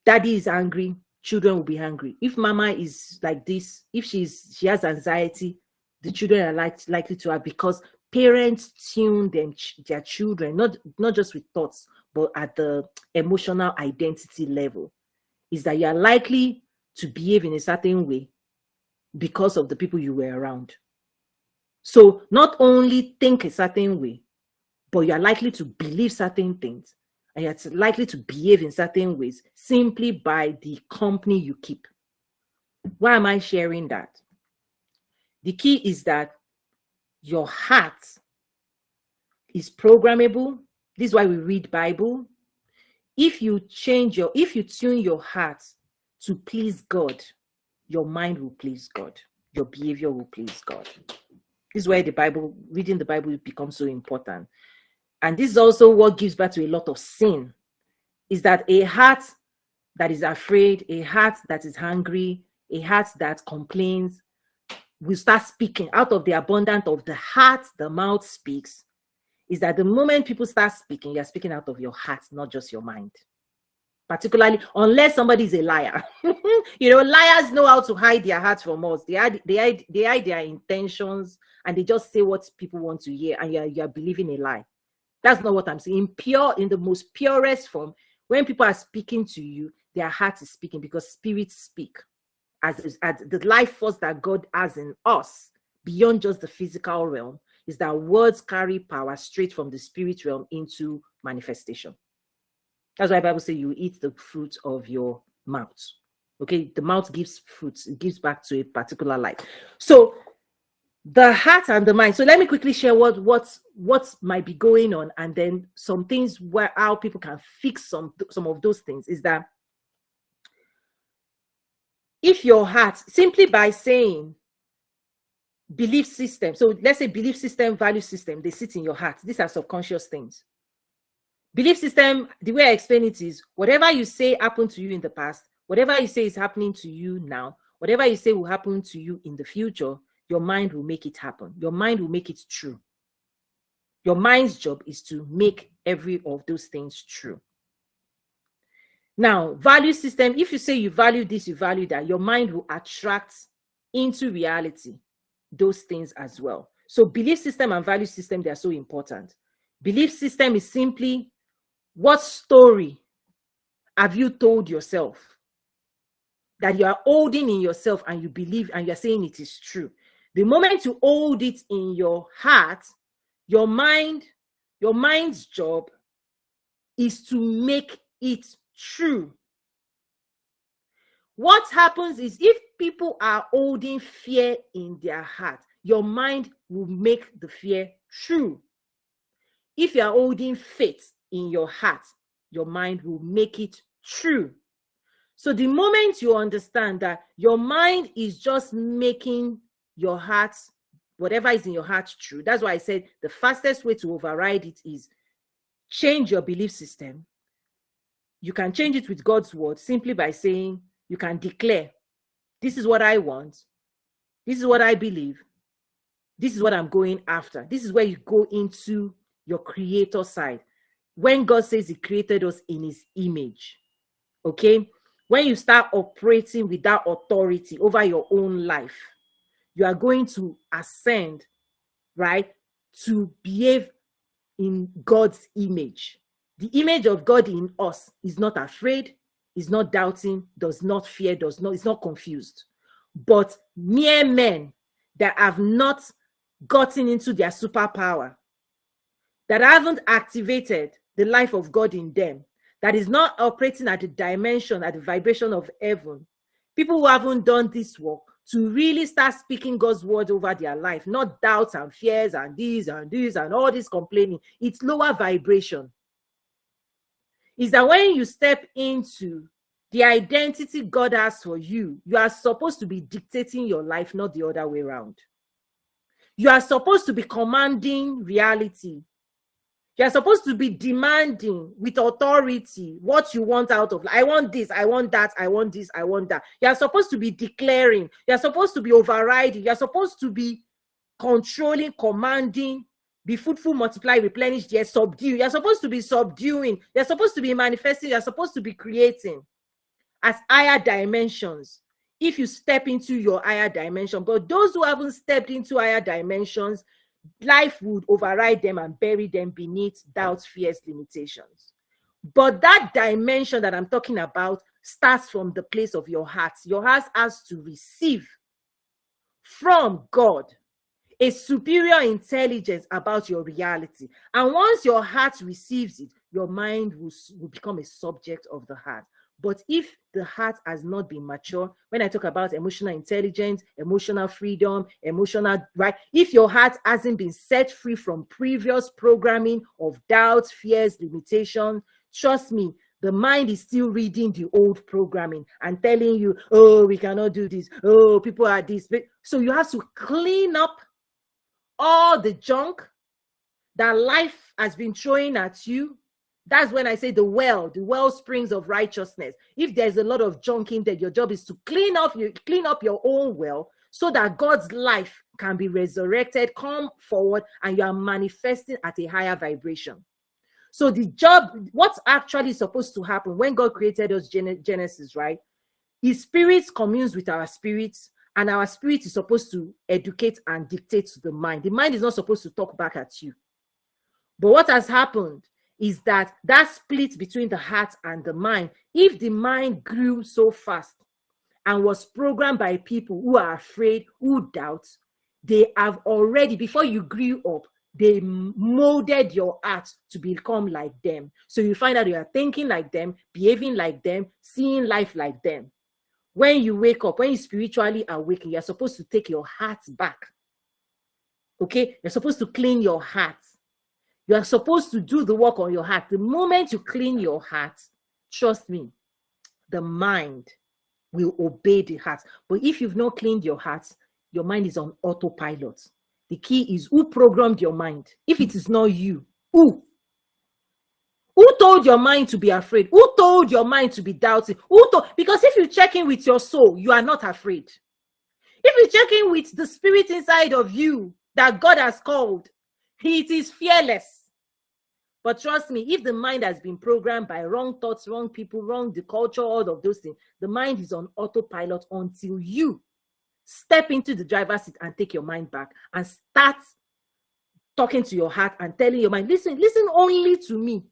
daddy is angry, children will be angry. If mama is like this, if she has anxiety, the children are likely to have, because parents tune their children, not just with thoughts, but at the emotional identity level. Is that you are likely to behave in a certain way because of the people you were around. So not only think a certain way, but you are likely to believe certain things, and you're likely to behave in certain ways simply by the company you keep. Why am I sharing that? The key is that your heart is programmable. This is why we read Bible. If you tune your heart to please God, your mind will please God. Your behavior will please God. This is why reading the Bible becomes so important. And this is also what gives birth to a lot of sin, is that a heart that is afraid, a heart that is hungry, a heart that complains, will start speaking. Out of the abundance of the heart, the mouth speaks. Is that the moment people start speaking, you're speaking out of your heart, not just your mind. Particularly, unless somebody is a liar. Liars know how to hide their hearts from us. They hide their intentions, and they just say what people want to hear, and you're believing a lie. That's not what I'm saying. In the most purest form, when people are speaking to you, their heart is speaking, because spirits speak. As the life force that God has in us, beyond just the physical realm, is that words carry power straight from the spirit realm into manifestation. That's why the Bible says you eat the fruit of your mouth. Okay, the mouth gives fruits, it gives back to a particular life. So the heart and the mind. So let me quickly share what might be going on, and then some things how people can fix some of those things. Is that if your heart, simply by saying belief system, so let's say belief system, value system, they sit in your heart. These are subconscious things. Belief system, the way I explain it is, whatever you say happened to you in the past, whatever you say is happening to you now, whatever you say will happen to you in the future, your mind will make it happen. Your mind will make it true. Your mind's job is to make every of those things true. Now, value system, if you say you value this, you value that, your mind will attract into reality those things as well. So belief system and value system, they are so important. Belief system is simply, what story have you told yourself that you are holding in yourself and you believe and you're saying it is true? The moment you hold it in your heart, your mind's job is to make it true. What happens is, if people are holding fear in their heart, your mind will make the fear true. If you are holding faith in your heart, your mind will make it true. So the moment you understand that your mind is just making your heart, whatever is in your heart, true. That's why I said the fastest way to override it is change your belief system. You can change it with God's word simply by saying, you can declare, this is what I want, this is what I believe, this is what I'm going after. This is where you go into your creator side. when God says he created us in his image, okay? When you start operating with that authority over your own life, you are going to ascend, right, to behave in God's image. The image of God in us is not afraid, is not doubting, does not fear, is not confused. But mere men that have not gotten into their superpower, that haven't activated the life of God in them, that is not operating at the dimension, at the vibration of heaven, people who haven't done this work to really start speaking God's word over their life, not doubts and fears and this and all this complaining. It's lower vibration. Is that when you step into the identity God has for you, you are supposed to be dictating your life, not the other way around. You are supposed to be commanding reality. You are supposed to be demanding with authority what you want out of life. I want this, I want that, I want this, I want that. You are supposed to be declaring. You are supposed to be overriding. You are supposed to be controlling, commanding, be fruitful, multiply, replenish, yes, subdue. You are supposed to be subduing. You are supposed to be manifesting. You are supposed to be creating as higher dimensions. If you step into your higher dimension, but those who haven't stepped into higher dimensions, life would override them and bury them beneath doubts, fears, limitations. But that dimension that I'm talking about starts from the place of your heart. Your heart has to receive from God a superior intelligence about your reality. And once your heart receives it, your mind will become a subject of the heart. But if the heart has not been mature, when I talk about emotional intelligence, emotional freedom, emotional, right? If your heart hasn't been set free from previous programming of doubts, fears, limitation, trust me, the mind is still reading the old programming and telling you, oh, we cannot do this. Oh, people are this. So you have to clean up all the junk that life has been throwing at you. That's when I say the well springs of righteousness. If there's a lot of junk in there, your job is to clean up your own well so that God's life can be resurrected, come forward, and you are manifesting at a higher vibration. So the job, what's actually supposed to happen when God created us, Genesis, right? His spirit communes with our spirits, and our spirit is supposed to educate and dictate to the mind. The mind is not supposed to talk back at you. But what has happened is that split between the heart and the mind, if the mind grew so fast and was programmed by people who are afraid, who doubt, they have already, before you grew up, they molded your heart to become like them. So you find out you are thinking like them, behaving like them, seeing life like them. When you wake up, when you spiritually awaken, you're supposed to take your heart back. Okay? You're supposed to clean your heart. You are supposed to do the work on your heart. The moment you clean your heart, trust me, the mind will obey the heart. But if you've not cleaned your heart, your mind is on autopilot. The key is who programmed your mind. If it is not you, who? Who told your mind to be afraid? Who told your mind to be doubting? Because if you check in with your soul, you are not afraid. If you check in with the spirit inside of you that God has called, it is fearless. But trust me, if the mind has been programmed by wrong thoughts, wrong people, the culture, all of those things, the mind is on autopilot until you step into the driver's seat and take your mind back and start talking to your heart and telling your mind, listen only to me.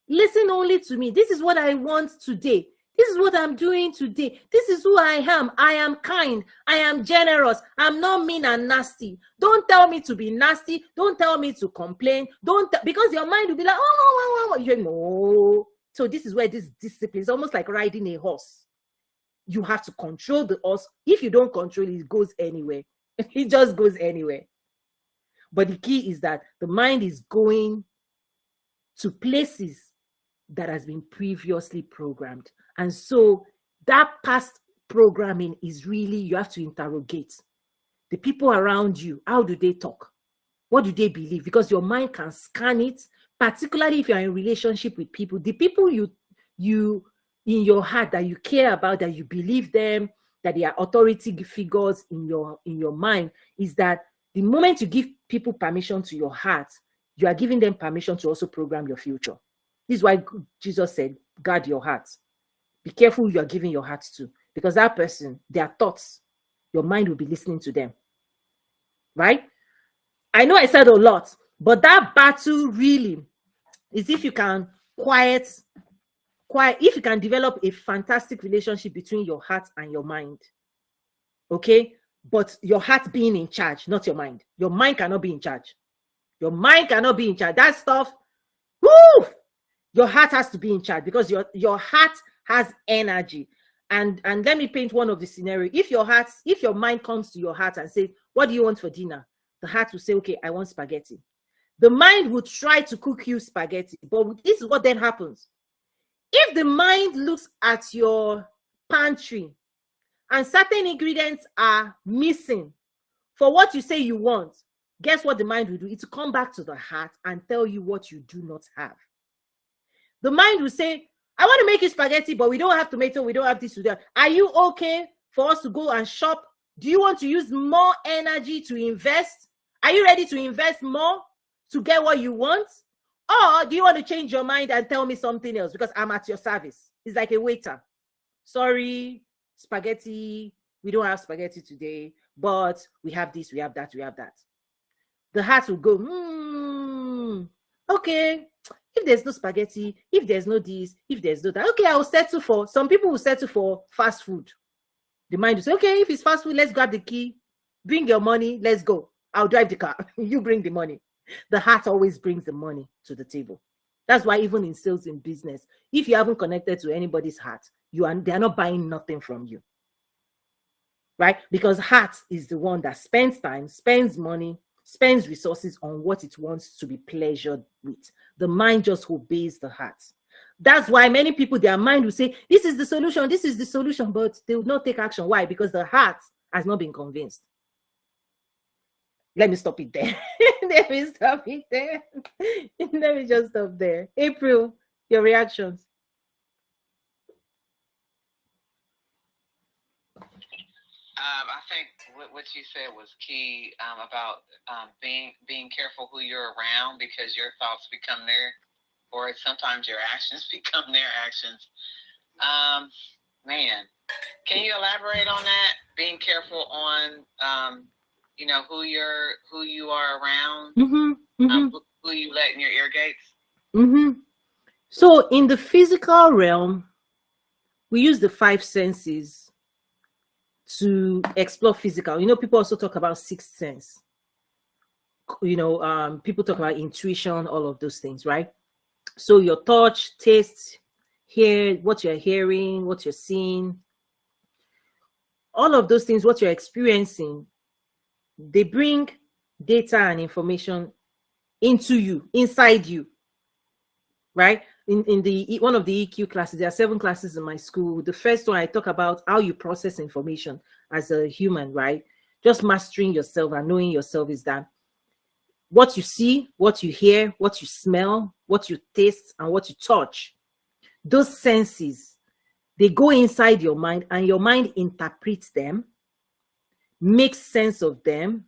Listen only to me. This is what I want today. This is what I'm doing today. This is who I am. I am kind. I am generous. I'm not mean and nasty. Don't tell me to be nasty. Don't tell me to complain. Because your mind will be like, oh, you know. So this is where this discipline is almost like riding a horse. You have to control the horse. If you don't control it, it goes anywhere. It just goes anywhere. But the key is that the mind is going to places that has been previously programmed. And so that past programming is really, you have to interrogate the people around you. How do they talk? What do they believe? Because your mind can scan it, particularly if you're in relationship with people. The people you in your heart that you care about, that you believe them, that they are authority figures in your mind, is that the moment you give people permission to your heart, you are giving them permission to also program your future. This is why Jesus said, guard your heart. Be careful who you are giving your heart to, because that person, their thoughts, your mind will be listening to them. Right? I know I said a lot, but that battle really is if you can if you can develop a fantastic relationship between your heart and your mind. Okay? But your heart being in charge, not your mind. Your mind cannot be in charge. Your mind cannot be in charge. That stuff, woo! Your heart has to be in charge, because your heart has energy. And let me paint one of the scenario. If your mind comes to your heart and says, what do you want for dinner? The heart will say, okay, I want spaghetti. The mind will try to cook you spaghetti. But this is what then happens. If the mind looks at your pantry and certain ingredients are missing for what you say you want, guess what the mind will do? It will come back to the heart and tell you what you do not have. The mind will say, I want to make you spaghetti, but we don't have tomato, we don't have this, that. Are you okay for us to go and shop? Do you want to use more energy to invest? Are you ready to invest more to get what you want? Or do you want to change your mind and tell me something else because I'm at your service? It's like a waiter. Sorry, spaghetti, we don't have spaghetti today, but we have this, we have that, we have that. The heart will go, okay. If there's no spaghetti, if there's no this, if there's no that, okay, I will settle for, some people will settle for fast food. The mind will say, okay, if it's fast food, let's grab the key, bring your money, let's go. I'll drive the car, you bring the money. The heart always brings the money to the table. That's why even in sales, in business, if you haven't connected to anybody's heart, they're not buying nothing from you. Right? Because heart is the one that spends time, spends money, spends resources on what it wants to be pleasured with. The mind just obeys the heart. That's why many people, their mind will say, this is the solution, but they will not take action. Why? Because the heart has not been convinced. Let me stop it there. Let me just stop there. April, your reactions. I think what you said was key about being careful who you're around, because your thoughts become or sometimes your actions become their actions. Man, can you elaborate on that? Being careful on who you are around, who you let in your ear gates. So in the physical realm, we use the 5 senses to explore physical. People also talk about 6th sense. People talk about intuition, all of those things, right? So your touch, taste, hear, what you're hearing, what you're seeing, all of those things, what you're experiencing, they bring data and information into you, inside you, right? In the one of the EQ classes, there are 7 classes in my school. The first one, I talk about how you process information as a human, right? Just mastering yourself and knowing yourself is that what you see, what you hear, what you smell, what you taste, and what you touch, those senses, they go inside your mind, and your mind interprets them, makes sense of them.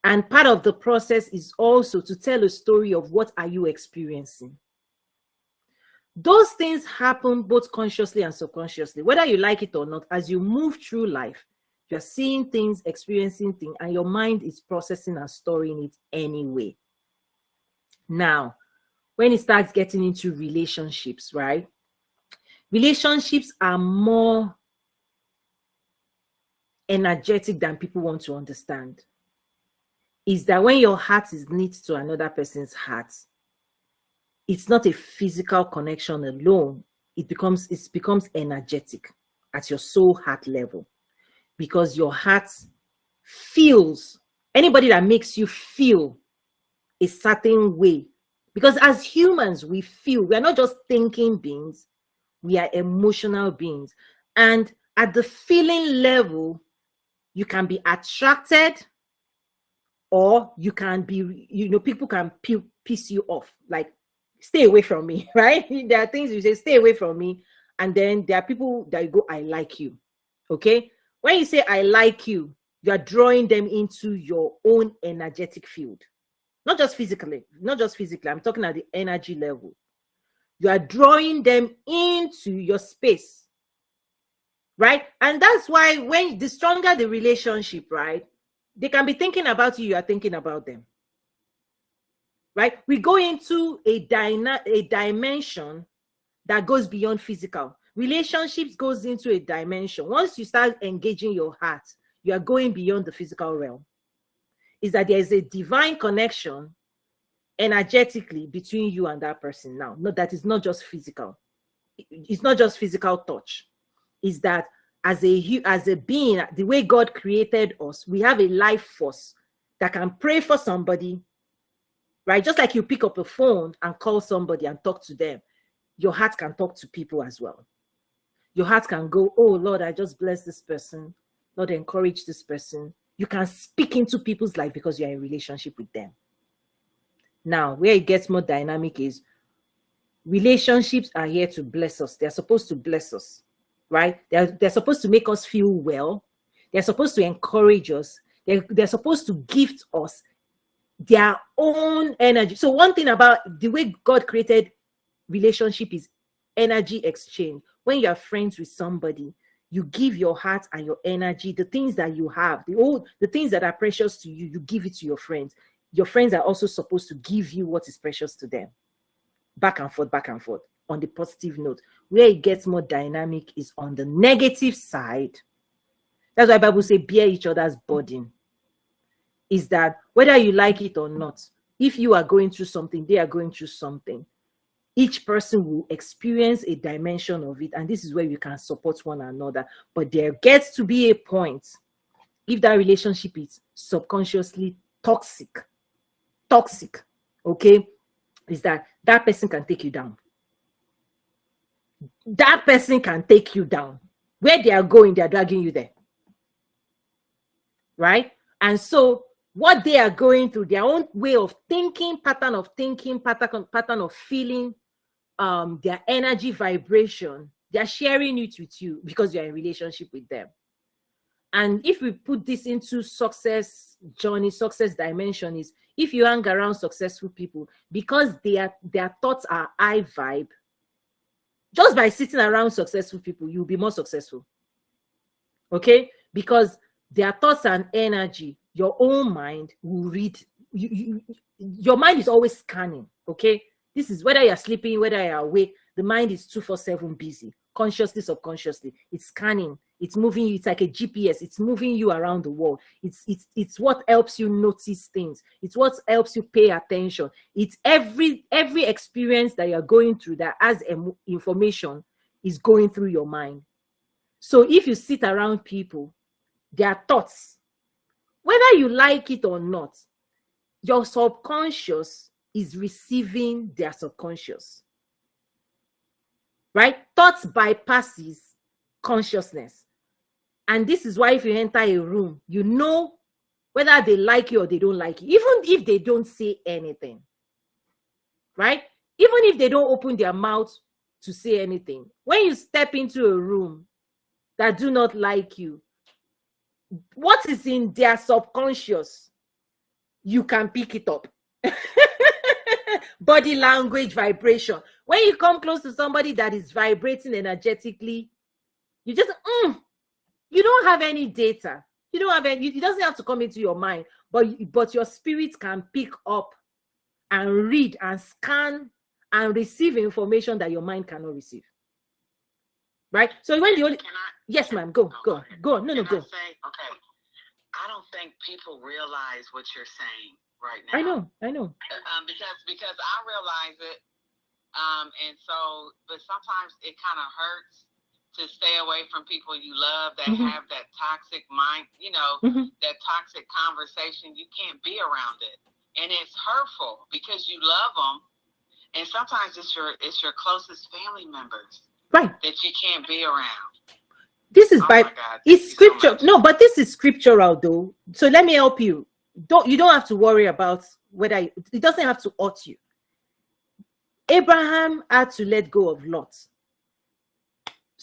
And part of the process is also to tell a story of what are you experiencing. Those things happen both consciously and subconsciously, whether you like it or not. As you move through life, you're seeing things, experiencing things, and your mind is processing and storing it anyway. Now, when it starts getting into relationships, right? Relationships are more energetic than people want to understand. Is that when your heart is knit to another person's heart, it's not a physical connection alone. It becomes energetic at your soul heart level, because your heart feels, anybody that makes you feel a certain way, because as humans, we feel. We are not just thinking beings, we are emotional beings. And at the feeling level, you can be attracted, or you can be, people can piss you off, like, stay away from me, right? There are things you say, stay away from me. And then there are people that you go, I like you. Okay? When you say, I like you, you are drawing them into your own energetic field. Not just physically, I'm talking at the energy level. You are drawing them into your space, right? And that's why when the stronger the relationship, right, they can be thinking about you are thinking about them, right? We go into a dimension that goes beyond physical. Relationships goes into a dimension. Once you start engaging your heart, you are going beyond the physical realm. Is that there is a divine connection energetically between you and that person now. No, that is not just physical. It's not just physical touch. Is that as a being, the way God created us, we have a life force that can pray for somebody, right? Just like you pick up a phone and call somebody and talk to them, your heart can talk to people as well. Your heart can go, oh Lord, I just bless this person. Lord, encourage this person. You can speak into people's life because you're in a relationship with them. Now, where it gets more dynamic is relationships are here to bless us. They're supposed to bless us, right? They're supposed to make us feel well. They're supposed to encourage us. They're supposed to gift us their own energy. So one thing about the way God created relationship is energy exchange. When you're friends with somebody, you give your heart and your energy, the things that you have, the things that are precious to you, you give it to your friends. Your friends are also supposed to give you what is precious to them. Back and forth on the positive note. Where it gets more dynamic is on the negative side. That's why the Bible says bear each other's burden. Is that whether you like it or not, if you are going through something, they are going through something, each person will experience a dimension of it, and this is where you can support one another. But there gets to be a point, if that relationship is subconsciously toxic, okay, is that person can take you down. That person can take you down. Where they are going, they are dragging you there, right? And so what they are going through, their own way of thinking, pattern of feeling, their energy vibration, they're sharing it with you because you're in relationship with them. And if we put this into success journey, success dimension, is if you hang around successful people, because their thoughts are high vibe, just by sitting around successful people, you'll be more successful. Okay? Because their thoughts and energy, your own mind will read. Your mind is always scanning. Okay? This is whether you're sleeping, whether you're awake, the mind is 24/7 busy, consciously, subconsciously. It's scanning, it's moving you. It's like a GPS. It's moving you around the world. It's what helps you notice things. It's what helps you pay attention. It's every experience that you're going through that has information is going through your mind. So if you sit around people, their thoughts, whether you like it or not, your subconscious is receiving their subconscious, right? Thoughts bypasses consciousness. And this is why if you enter a room, you know whether they like you or they don't like you, even if they don't say anything, right? Even if they don't open their mouth to say anything. When you step into a room that do not like you, what is in their subconscious, you can pick it up. Body language, vibration. When you come close to somebody that is vibrating energetically, you just you don't have any data. You don't have any, it doesn't have to come into your mind, but your spirit can pick up and read and scan and receive information that your mind cannot receive. Right? So when the yes, ma'am, go. No, go. Say, okay, I don't think people realize what you're saying right now. I know. Because I realize it, and so, but sometimes it kind of hurts to stay away from people you love that have that toxic mind, that toxic conversation. You can't be around it, and it's hurtful because you love them, and sometimes it's your closest family members, right, that you can't be around. This is it's scripture. No, but this is scriptural though. So let me help you. You don't have to worry about whether it doesn't have to hurt you. Abraham had to let go of Lot.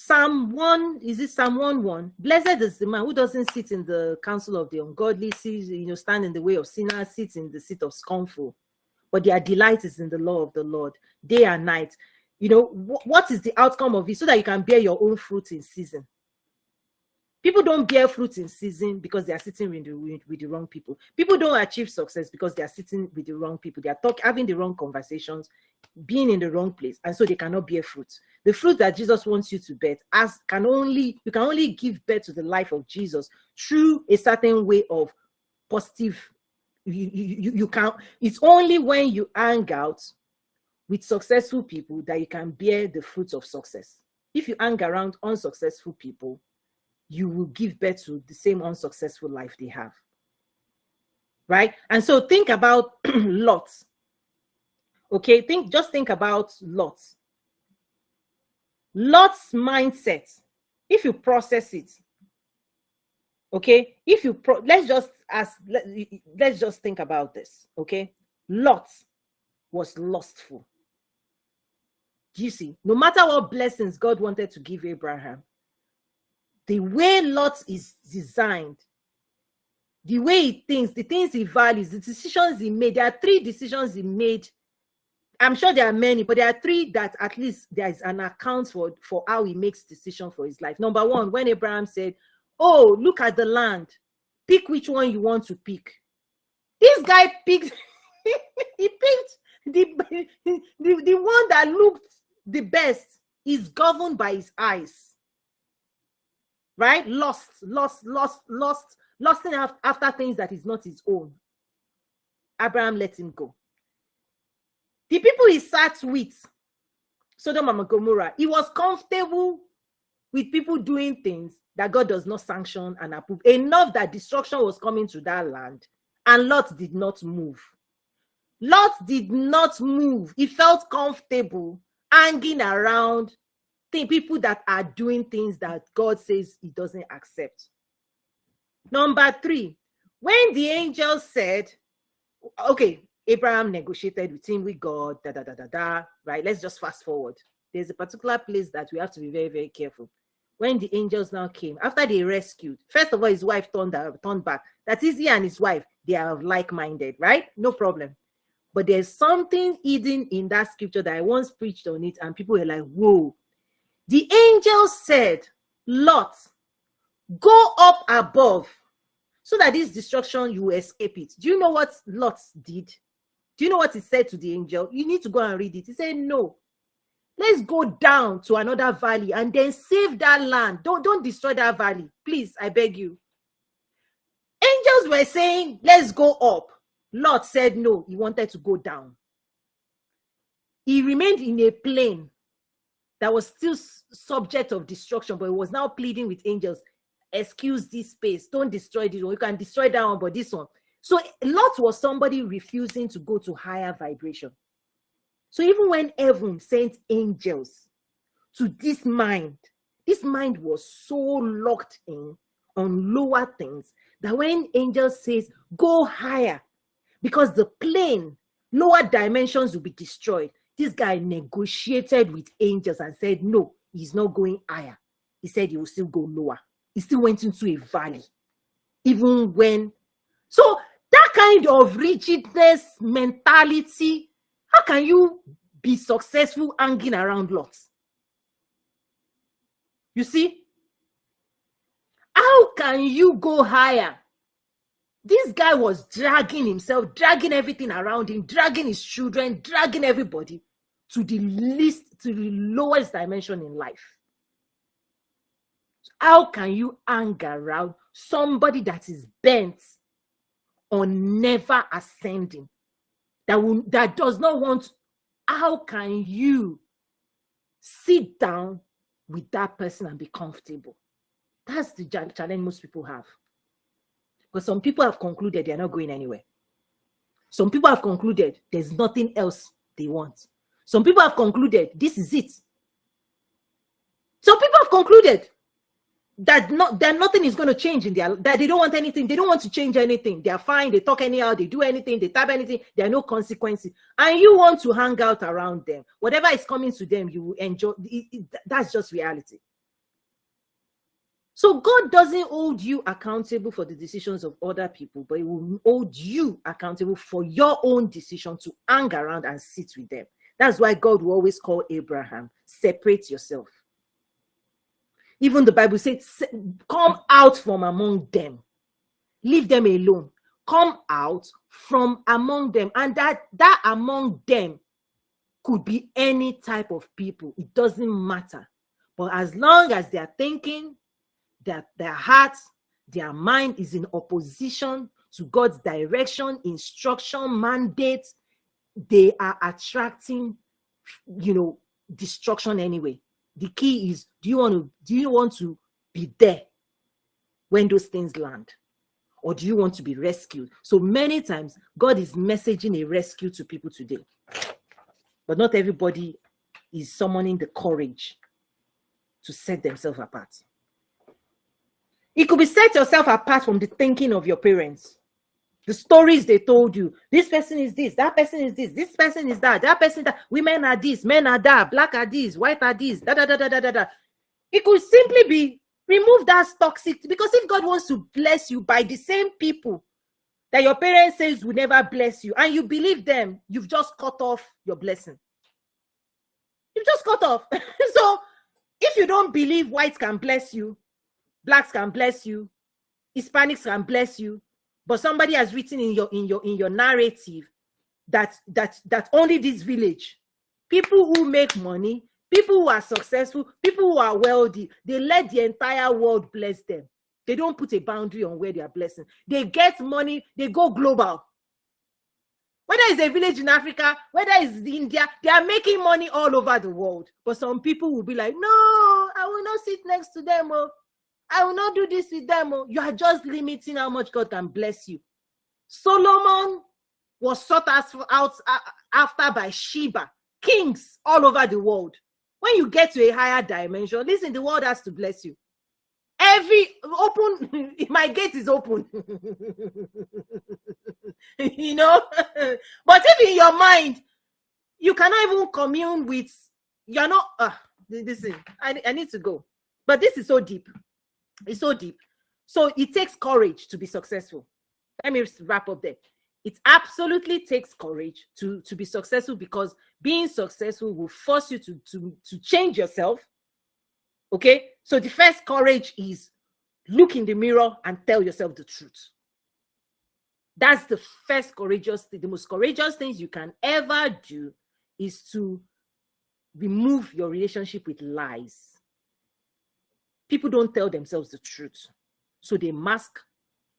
Psalm 1, is it Psalm 1:1? Blessed is the man who doesn't sit in the counsel of the ungodly, sees, stand in the way of sinners, sits in the seat of scornful. But their delight is in the law of the Lord, day and night. What is the outcome of it? So that you can bear your own fruit in season. People don't bear fruit in season because they are sitting with the wrong people. People don't achieve success because they are sitting with the wrong people. They are having the wrong conversations, being in the wrong place, and so they cannot bear fruit. The fruit that Jesus wants you to bear, you can only give birth to the life of Jesus through a certain way of positive. You can. It's only when you hang out with successful people that you can bear the fruits of success. If you hang around unsuccessful people, you will give birth to the same unsuccessful life they have. Right? And so think about Lot. Okay, just think about Lot. Lot's mindset, if you process it, okay, let's just think about this, okay? Lot was lustful. Do you see? No matter what blessings God wanted to give Abraham, the way Lot is designed, the way he thinks, the things he values, the decisions he made, there are 3 decisions he made. I'm sure there are many, but there are 3 that at least there is an account for how he makes decisions for his life. Number 1, when Abraham said, oh, look at the land, pick which one you want to pick. This guy picked, he picked the one that looked the best. Is governed by his eyes. Right? Lusting after things that is not his own. Abraham let him go. The people he sat with, Sodom and Gomorrah, he was comfortable with people doing things that God does not sanction and approve. Enough that destruction was coming to that land, and Lot did not move. Lot did not move. He felt comfortable hanging around people that are doing things that God says he doesn't accept. Number 3, when the angel said, okay, Abraham negotiated with him, with God, right? Let's just fast forward. There's a particular place that we have to be very, very careful. When the angels now came, after they rescued, first of all, his wife turned back. That is, he and his wife, they are like-minded, right? No problem. But there's something hidden in that scripture that I once preached on it, and people were like, whoa. The angel said, Lot, go up above so that this destruction, you will escape it. Do you know what Lot did? Do you know what he said to the angel? You need to go and read it. He said, no, let's go down to another valley and then save that land. Don't destroy that valley. Please, I beg you. Angels were saying, let's go up. Lot said no, he wanted to go down. He remained in a plane that was still subject of destruction, but he was now pleading with angels, excuse this space, don't destroy this one. You can destroy that one, but this one. So Lot was somebody refusing to go to higher vibration. So even when heaven sent angels to this mind was so locked in on lower things that when angels says, go higher, because the plane, lower dimensions will be destroyed, this guy negotiated with angels and said, no, he's not going higher. He said he will still go lower. He still went into a valley. Even when... So that kind of rigidness mentality, how can you be successful hanging around lots? You see? How can you go higher? This guy was dragging himself, dragging everything around him, dragging his children, dragging everybody to the lowest dimension in life. How can you hang around somebody that is bent on never ascending, that does not want? How can you sit down with that person and be comfortable? That's the challenge most people have. Because some people have concluded they're not going anywhere. Some people have concluded there's nothing else they want. Some people have concluded this is it. Some people have concluded that nothing is going to change in that they don't want anything. They don't want to change anything. They are fine. They talk anyhow. They do anything. They type anything. There are no consequences. And you want to hang out around them. Whatever is coming to them, you will enjoy. That's just reality. So God doesn't hold you accountable for the decisions of other people, but he will hold you accountable for your own decision to hang around and sit with them. That's why God will always call Abraham, separate yourself. Even the Bible says, come out from among them. Leave them alone. Come out from among them. And that among them could be any type of people. It doesn't matter. But as long as they are thinking that their heart, their mind is in opposition to God's direction, instruction, mandate, they are attracting, destruction anyway. The key is, do you want to be there when those things land? Or do you want to be rescued? So many times, God is messaging a rescue to people today. But not everybody is summoning the courage to set themselves apart. It could be set yourself apart from the thinking of your parents. The stories they told you. This person is this, that person is this person is that person that. Women are this, men are that, black are this, white are this, da. It could simply be, remove that toxic, because if God wants to bless you by the same people that your parents says will never bless you, and you believe them, you've just cut off your blessing. You've just cut off. So if you don't believe whites can bless you, blacks can bless you, Hispanics can bless you, but somebody has written in your narrative that only this village, people who make money, people who are successful, people who are wealthy, they let the entire world bless them. They don't put a boundary on where they are blessing. They get money, they go global. Whether it's a village in Africa, whether it's India, they are making money all over the world. But some people will be like, no, I will not sit next to them. Oh. I will not do this with them. Oh. You are just limiting how much God can bless you. Solomon was sought out after by Sheba, kings all over the world. When you get to a higher dimension, listen, the world has to bless you. My gate is open. But if in your mind, you cannot even commune with, you're not, listen, I need to go. But this is so deep. It's so deep. So it takes courage to be successful. Let me wrap up there. It absolutely takes courage to be successful, because being successful will force you to change yourself. Okay? So the first courage is look in the mirror and tell yourself the truth. That's the first courageous thing. The most courageous things you can ever do is to remove your relationship with lies. People don't tell themselves the truth. So they mask,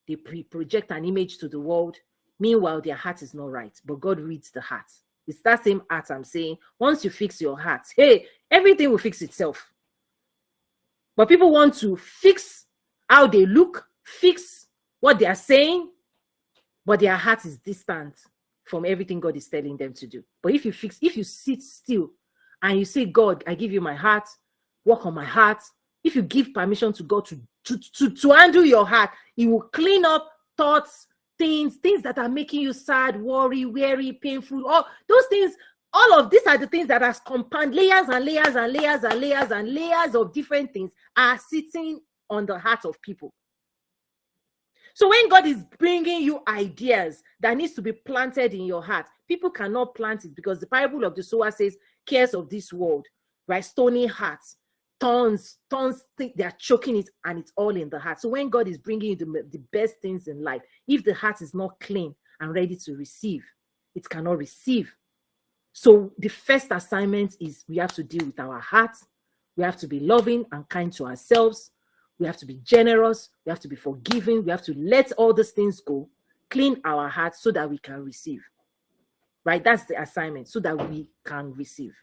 they project an image to the world. Meanwhile, their heart is not right. But God reads the heart. It's that same heart I'm saying. Once you fix your heart, hey, everything will fix itself. But people want to fix how they look, fix what they are saying, but their heart is distant from everything God is telling them to do. But if you sit still and you say, God, I give you my heart, work on my heart. If you give permission to God to handle your heart, He will clean up thoughts, things that are making you sad, worry, weary, painful. All those things, all of these are the things that are compound, layers and layers and layers and layers and layers of different things are sitting on the heart of people. So when God is bringing you ideas that needs to be planted in your heart, people cannot plant it, because the parable of the sower says, cares of this world, right? Stony hearts, thorns think they are choking it, and it's all in the heart. So when God is bringing you the best things in life, if the heart is not clean and ready to receive, it cannot receive. So the first assignment is we have to deal with our hearts. We have to be loving and kind to ourselves. We have to be generous. We have to be forgiving. We have to let all these things go, clean our hearts so that we can receive. Right? That's the assignment, so that we can receive.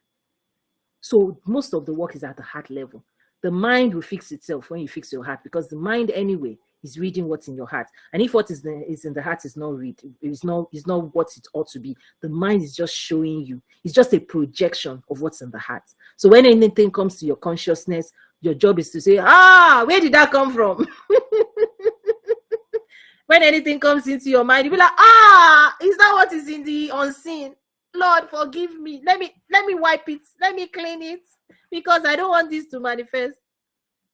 So most of the work is at the heart level. The mind will fix itself when you fix your heart, because the mind anyway is reading what's in your heart. And if what is in the heart is not read, is not what it ought to be, the mind is just showing you. It's just a projection of what's in the heart. So when anything comes to your consciousness, your job is to say, where did that come from? When anything comes into your mind, you'll be like, is that what is in the unseen? Lord, forgive me. Let me wipe it. Let me clean it, because I don't want this to manifest.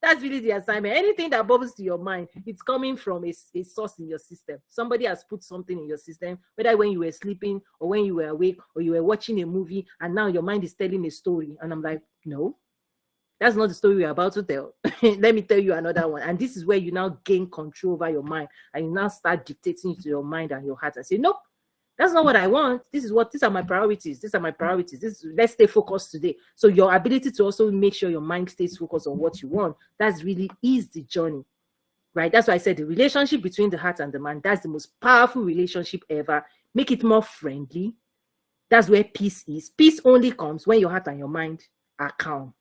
That's really the assignment. Anything that bubbles to your mind, it's coming from a source in your system. Somebody has put something in your system, whether when you were sleeping or when you were awake or you were watching a movie, and now your mind is telling a story. And I'm like, no, that's not the story we're about to tell. Let me tell you another one. And this is where you now gain control over your mind, and you now start dictating to your mind and your heart and say, nope, that's not what I want. These are my priorities. These are my priorities. Let's stay focused today. So your ability to also make sure your mind stays focused on what you want, that's really is the journey, right? That's why I said the relationship between the heart and the mind, that's the most powerful relationship ever. Make it more friendly. That's where peace is. Peace only comes when your heart and your mind are calm.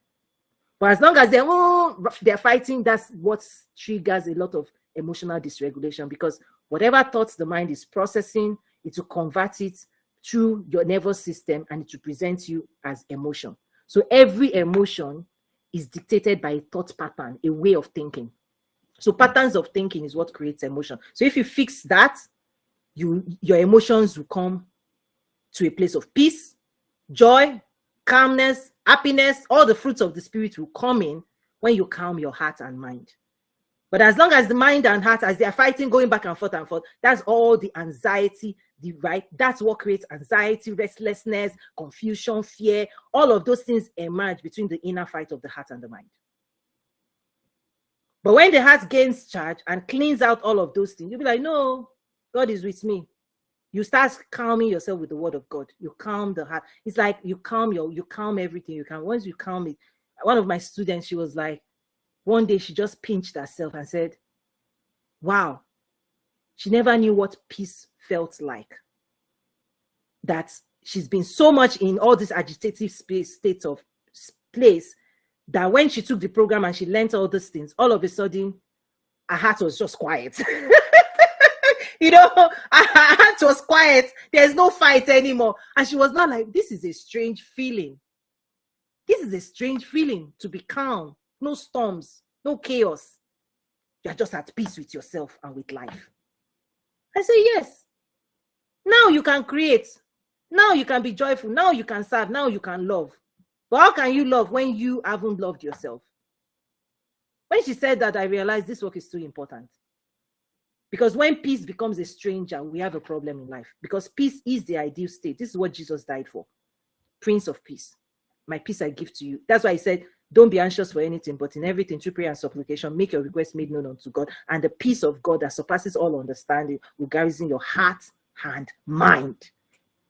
But as long as they're fighting, that's what triggers a lot of emotional dysregulation, because whatever thoughts the mind is processing, it will convert it through your nervous system and it will present you as emotion. So every emotion is dictated by a thought pattern, a way of thinking. So patterns of thinking is what creates emotion. So if you fix that, your emotions will come to a place of peace, joy, calmness, happiness. All the fruits of the spirit will come in when you calm your heart and mind. But as long as the mind and heart, as they are fighting, going back and forth, that's all the anxiety, that's what creates anxiety, restlessness, confusion, fear. All of those things emerge between the inner fight of the heart and the mind. But when the heart gains charge and cleans out all of those things, you'll be like, no, God is with me. You start calming yourself with the word of God. You calm the heart. It's like you calm everything you can. Once you calm it, one of my students, she was like, one day she just pinched herself and said, wow, she never knew what peace felt like. That she's been so much in all this agitative states of place that when she took the program and she learned all these things, all of a sudden, her heart was just quiet. Her heart was quiet. There's no fight anymore. And she was not like, this is a strange feeling. This is a strange feeling to be calm. No storms, no chaos. You're just at peace with yourself and with life. I say, yes. Now you can create. Now you can be joyful. Now you can serve. Now you can love. But how can you love when you haven't loved yourself? When she said that, I realized this work is too important. Because when peace becomes a stranger, we have a problem in life. Because peace is the ideal state. This is what Jesus died for. Prince of Peace. My peace I give to you. That's why he said, don't be anxious for anything, but in everything, through prayer and supplication, make your requests made known unto God. And the peace of God that surpasses all understanding will garrison your heart and mind.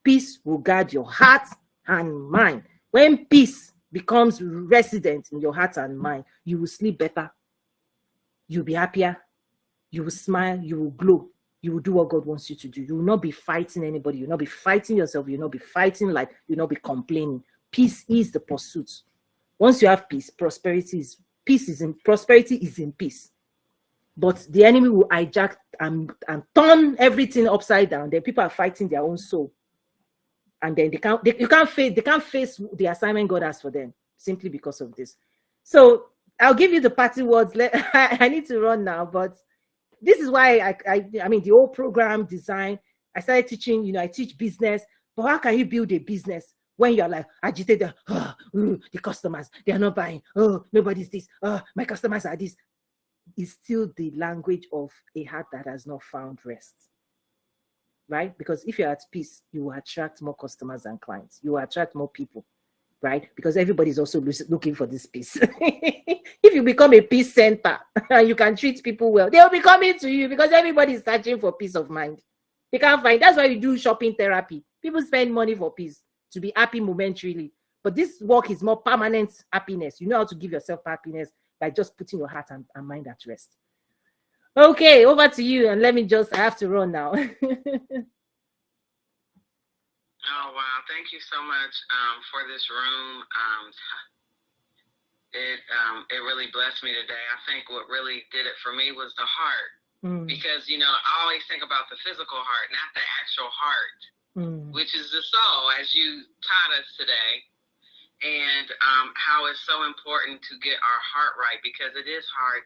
Peace will guard your heart and mind. When peace becomes resident in your heart and mind, you will sleep better. You'll be happier. You will smile. You will glow. You will do what God wants you to do. You will not be fighting anybody. You will not be fighting yourself. You will not be fighting life. You will not be complaining. Peace is the pursuit. Once you have peace, prosperity is in peace. But the enemy will hijack and turn everything upside down. Then people are fighting their own soul. And then they can't face the assignment God has for them simply because of this. So I'll give you the party words. I need to run now, but this is why I mean the whole program design. I started teaching, I teach business, but how can you build a business when you're like agitated? The customers, they are not buying. Oh, nobody's this. Oh, my customers are this. It's still the language of a heart that has not found rest. Right? Because if you're at peace, you will attract more customers and clients. You will attract more people, right? Because everybody's also looking for this peace. If you become a peace center and you can treat people well, they'll be coming to you because everybody's searching for peace of mind. They can't find. That's why you do shopping therapy. People spend money for peace, to be happy momentarily. But this work is more permanent happiness. You know how to give yourself happiness by just putting your heart and mind at rest. Okay, over to you. And I have to run now. Oh, wow. Thank you so much for this room. It really blessed me today. I think what really did it for me was the heart. Because, I always think about the physical heart, not the actual heart, which is the soul, as you taught us today. And how it's so important to get our heart right, because it is hard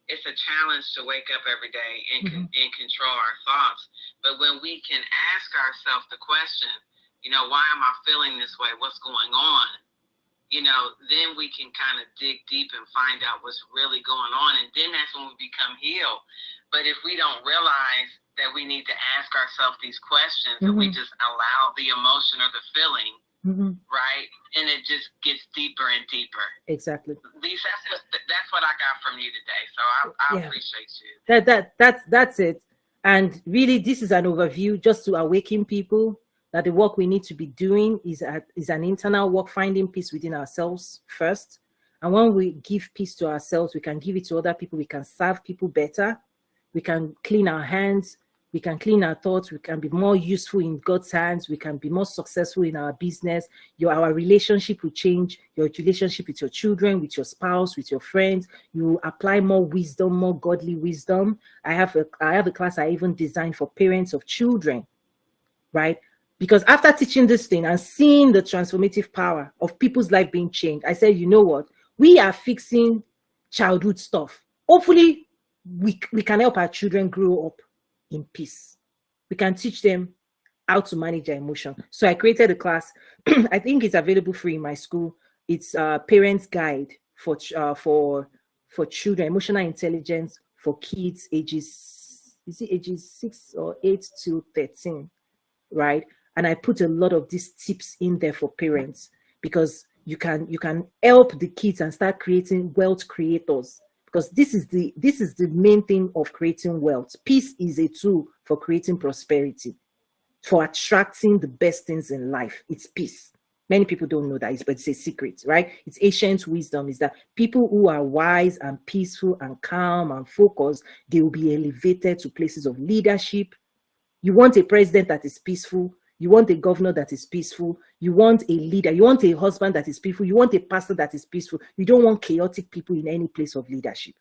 it's a challenge to wake up every day and control our thoughts. But when we can ask ourselves the question, why am I feeling this way? What's going on? then we can kind of dig deep and find out what's really going on. And then that's when we become healed. But if we don't realize that we need to ask ourselves these questions, and we just allow the emotion or the feeling, right? And it just gets deeper and deeper. Exactly. That's what I got from you today. So I appreciate you. That's it. And really, this is an overview just to awaken people that the work we need to be doing is an internal work, finding peace within ourselves first. And when we give peace to ourselves, we can give it to other people. We can serve people better. We can clean our hands. We can clean our thoughts. We can be more useful in God's hands. We can be more successful in our business. Our relationship will change. Your relationship with your children, with your spouse, with your friends. You apply more wisdom, more godly wisdom. I have a class I even designed for parents of children, right? Because after teaching this thing and seeing the transformative power of people's life being changed, I said, you know what? We are fixing childhood stuff. Hopefully, we can help our children grow up in peace. We can teach them how to manage their emotion. So I created a class. I think it's available free in my school. It's a parents guide for children, emotional intelligence for kids ages 6 or 8 to 13, right? And I put a lot of these tips in there for parents, because you can help the kids and start creating wealth creators. Because this is the main thing of creating wealth. Peace is a tool for creating prosperity, for attracting the best things in life. It's peace. Many people don't know that, but it's a secret, right? It's ancient wisdom, is that people who are wise and peaceful and calm and focused, they will be elevated to places of leadership. You want a president that is peaceful. You want a governor that is peaceful. You want a leader. You want a husband that is peaceful. You want a pastor that is peaceful. You don't want chaotic people in any place of leadership.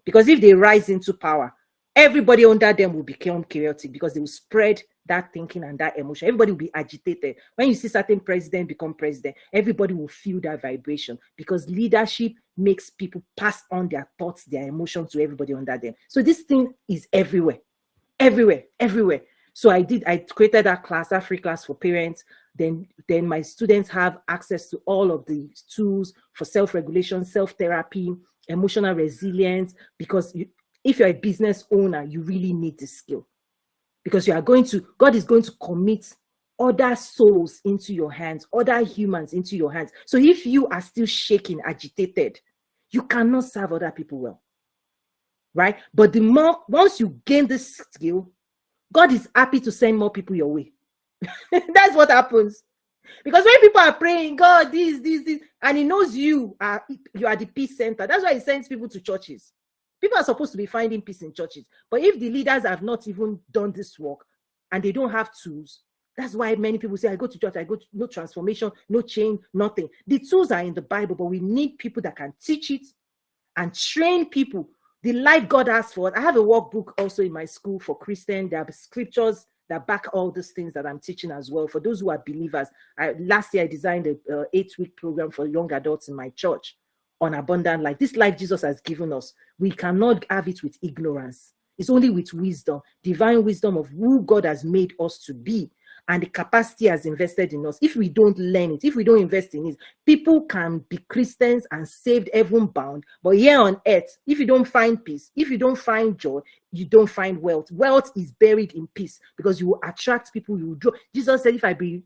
Because if they rise into power, everybody under them will become chaotic, because they will spread that thinking and that emotion. Everybody will be agitated. When you see certain president become president, everybody will feel that vibration, because leadership makes people pass on their thoughts, their emotions to everybody under them. So this thing is everywhere, everywhere, everywhere. So I created that class, that free class for parents. Then my students have access to all of the tools for self-regulation, self-therapy, emotional resilience, because if you're a business owner, you really need this skill, because God is going to commit other souls into your hands, other humans into your hands. So if you are still shaking, agitated, you cannot serve other people well, right? But once you gain this skill, God is happy to send more people your way. That's what happens. Because when people are praying, God, this, and he knows you are the peace center. That's why he sends people to churches. People are supposed to be finding peace in churches. But if the leaders have not even done this work and they don't have tools, that's why many people say, I go to church, I go to no transformation, no change, nothing. The tools are in the Bible, but we need people that can teach it and train people. The life God has for us. I have a workbook also in my school for Christians. There are scriptures that back all these things that I'm teaching as well. For those who are believers, last year I designed a 8-week program for young adults in my church on abundant life. This life Jesus has given us, we cannot have it with ignorance. It's only with wisdom, divine wisdom of who God has made us to be, and the capacity has invested in us. If we don't learn it, if we don't invest in it, people can be Christians and saved, heaven bound. But here on earth, if you don't find peace, if you don't find joy, you don't find wealth. Wealth is buried in peace, because you will attract people, you will draw. Jesus said, if I be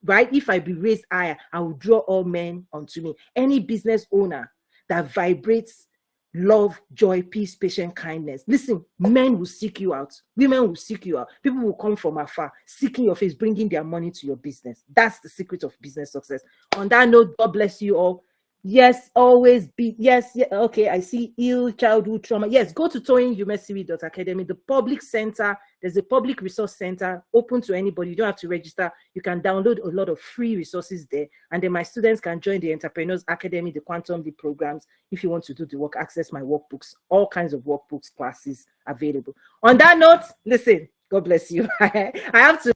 raised higher, I will draw all men unto me. Any business owner that vibrates love, joy, peace, patience, kindness. Listen, men will seek you out. Women will seek you out. People will come from afar, seeking your face, bringing their money to your business. That's the secret of business success. On that note, God bless you all. Yes, always be. Yes, yeah, okay, I see ill childhood trauma. Yes, go to toyinumesiri.academy, the public center. There's a public resource center open to anybody. You don't have to register. You can download a lot of free resources there. And then my students can join the Entrepreneurs Academy, the Quantum Leap programs. If you want to do the work, access my workbooks, all kinds of workbooks, classes available. On that note, listen, God bless you. I have to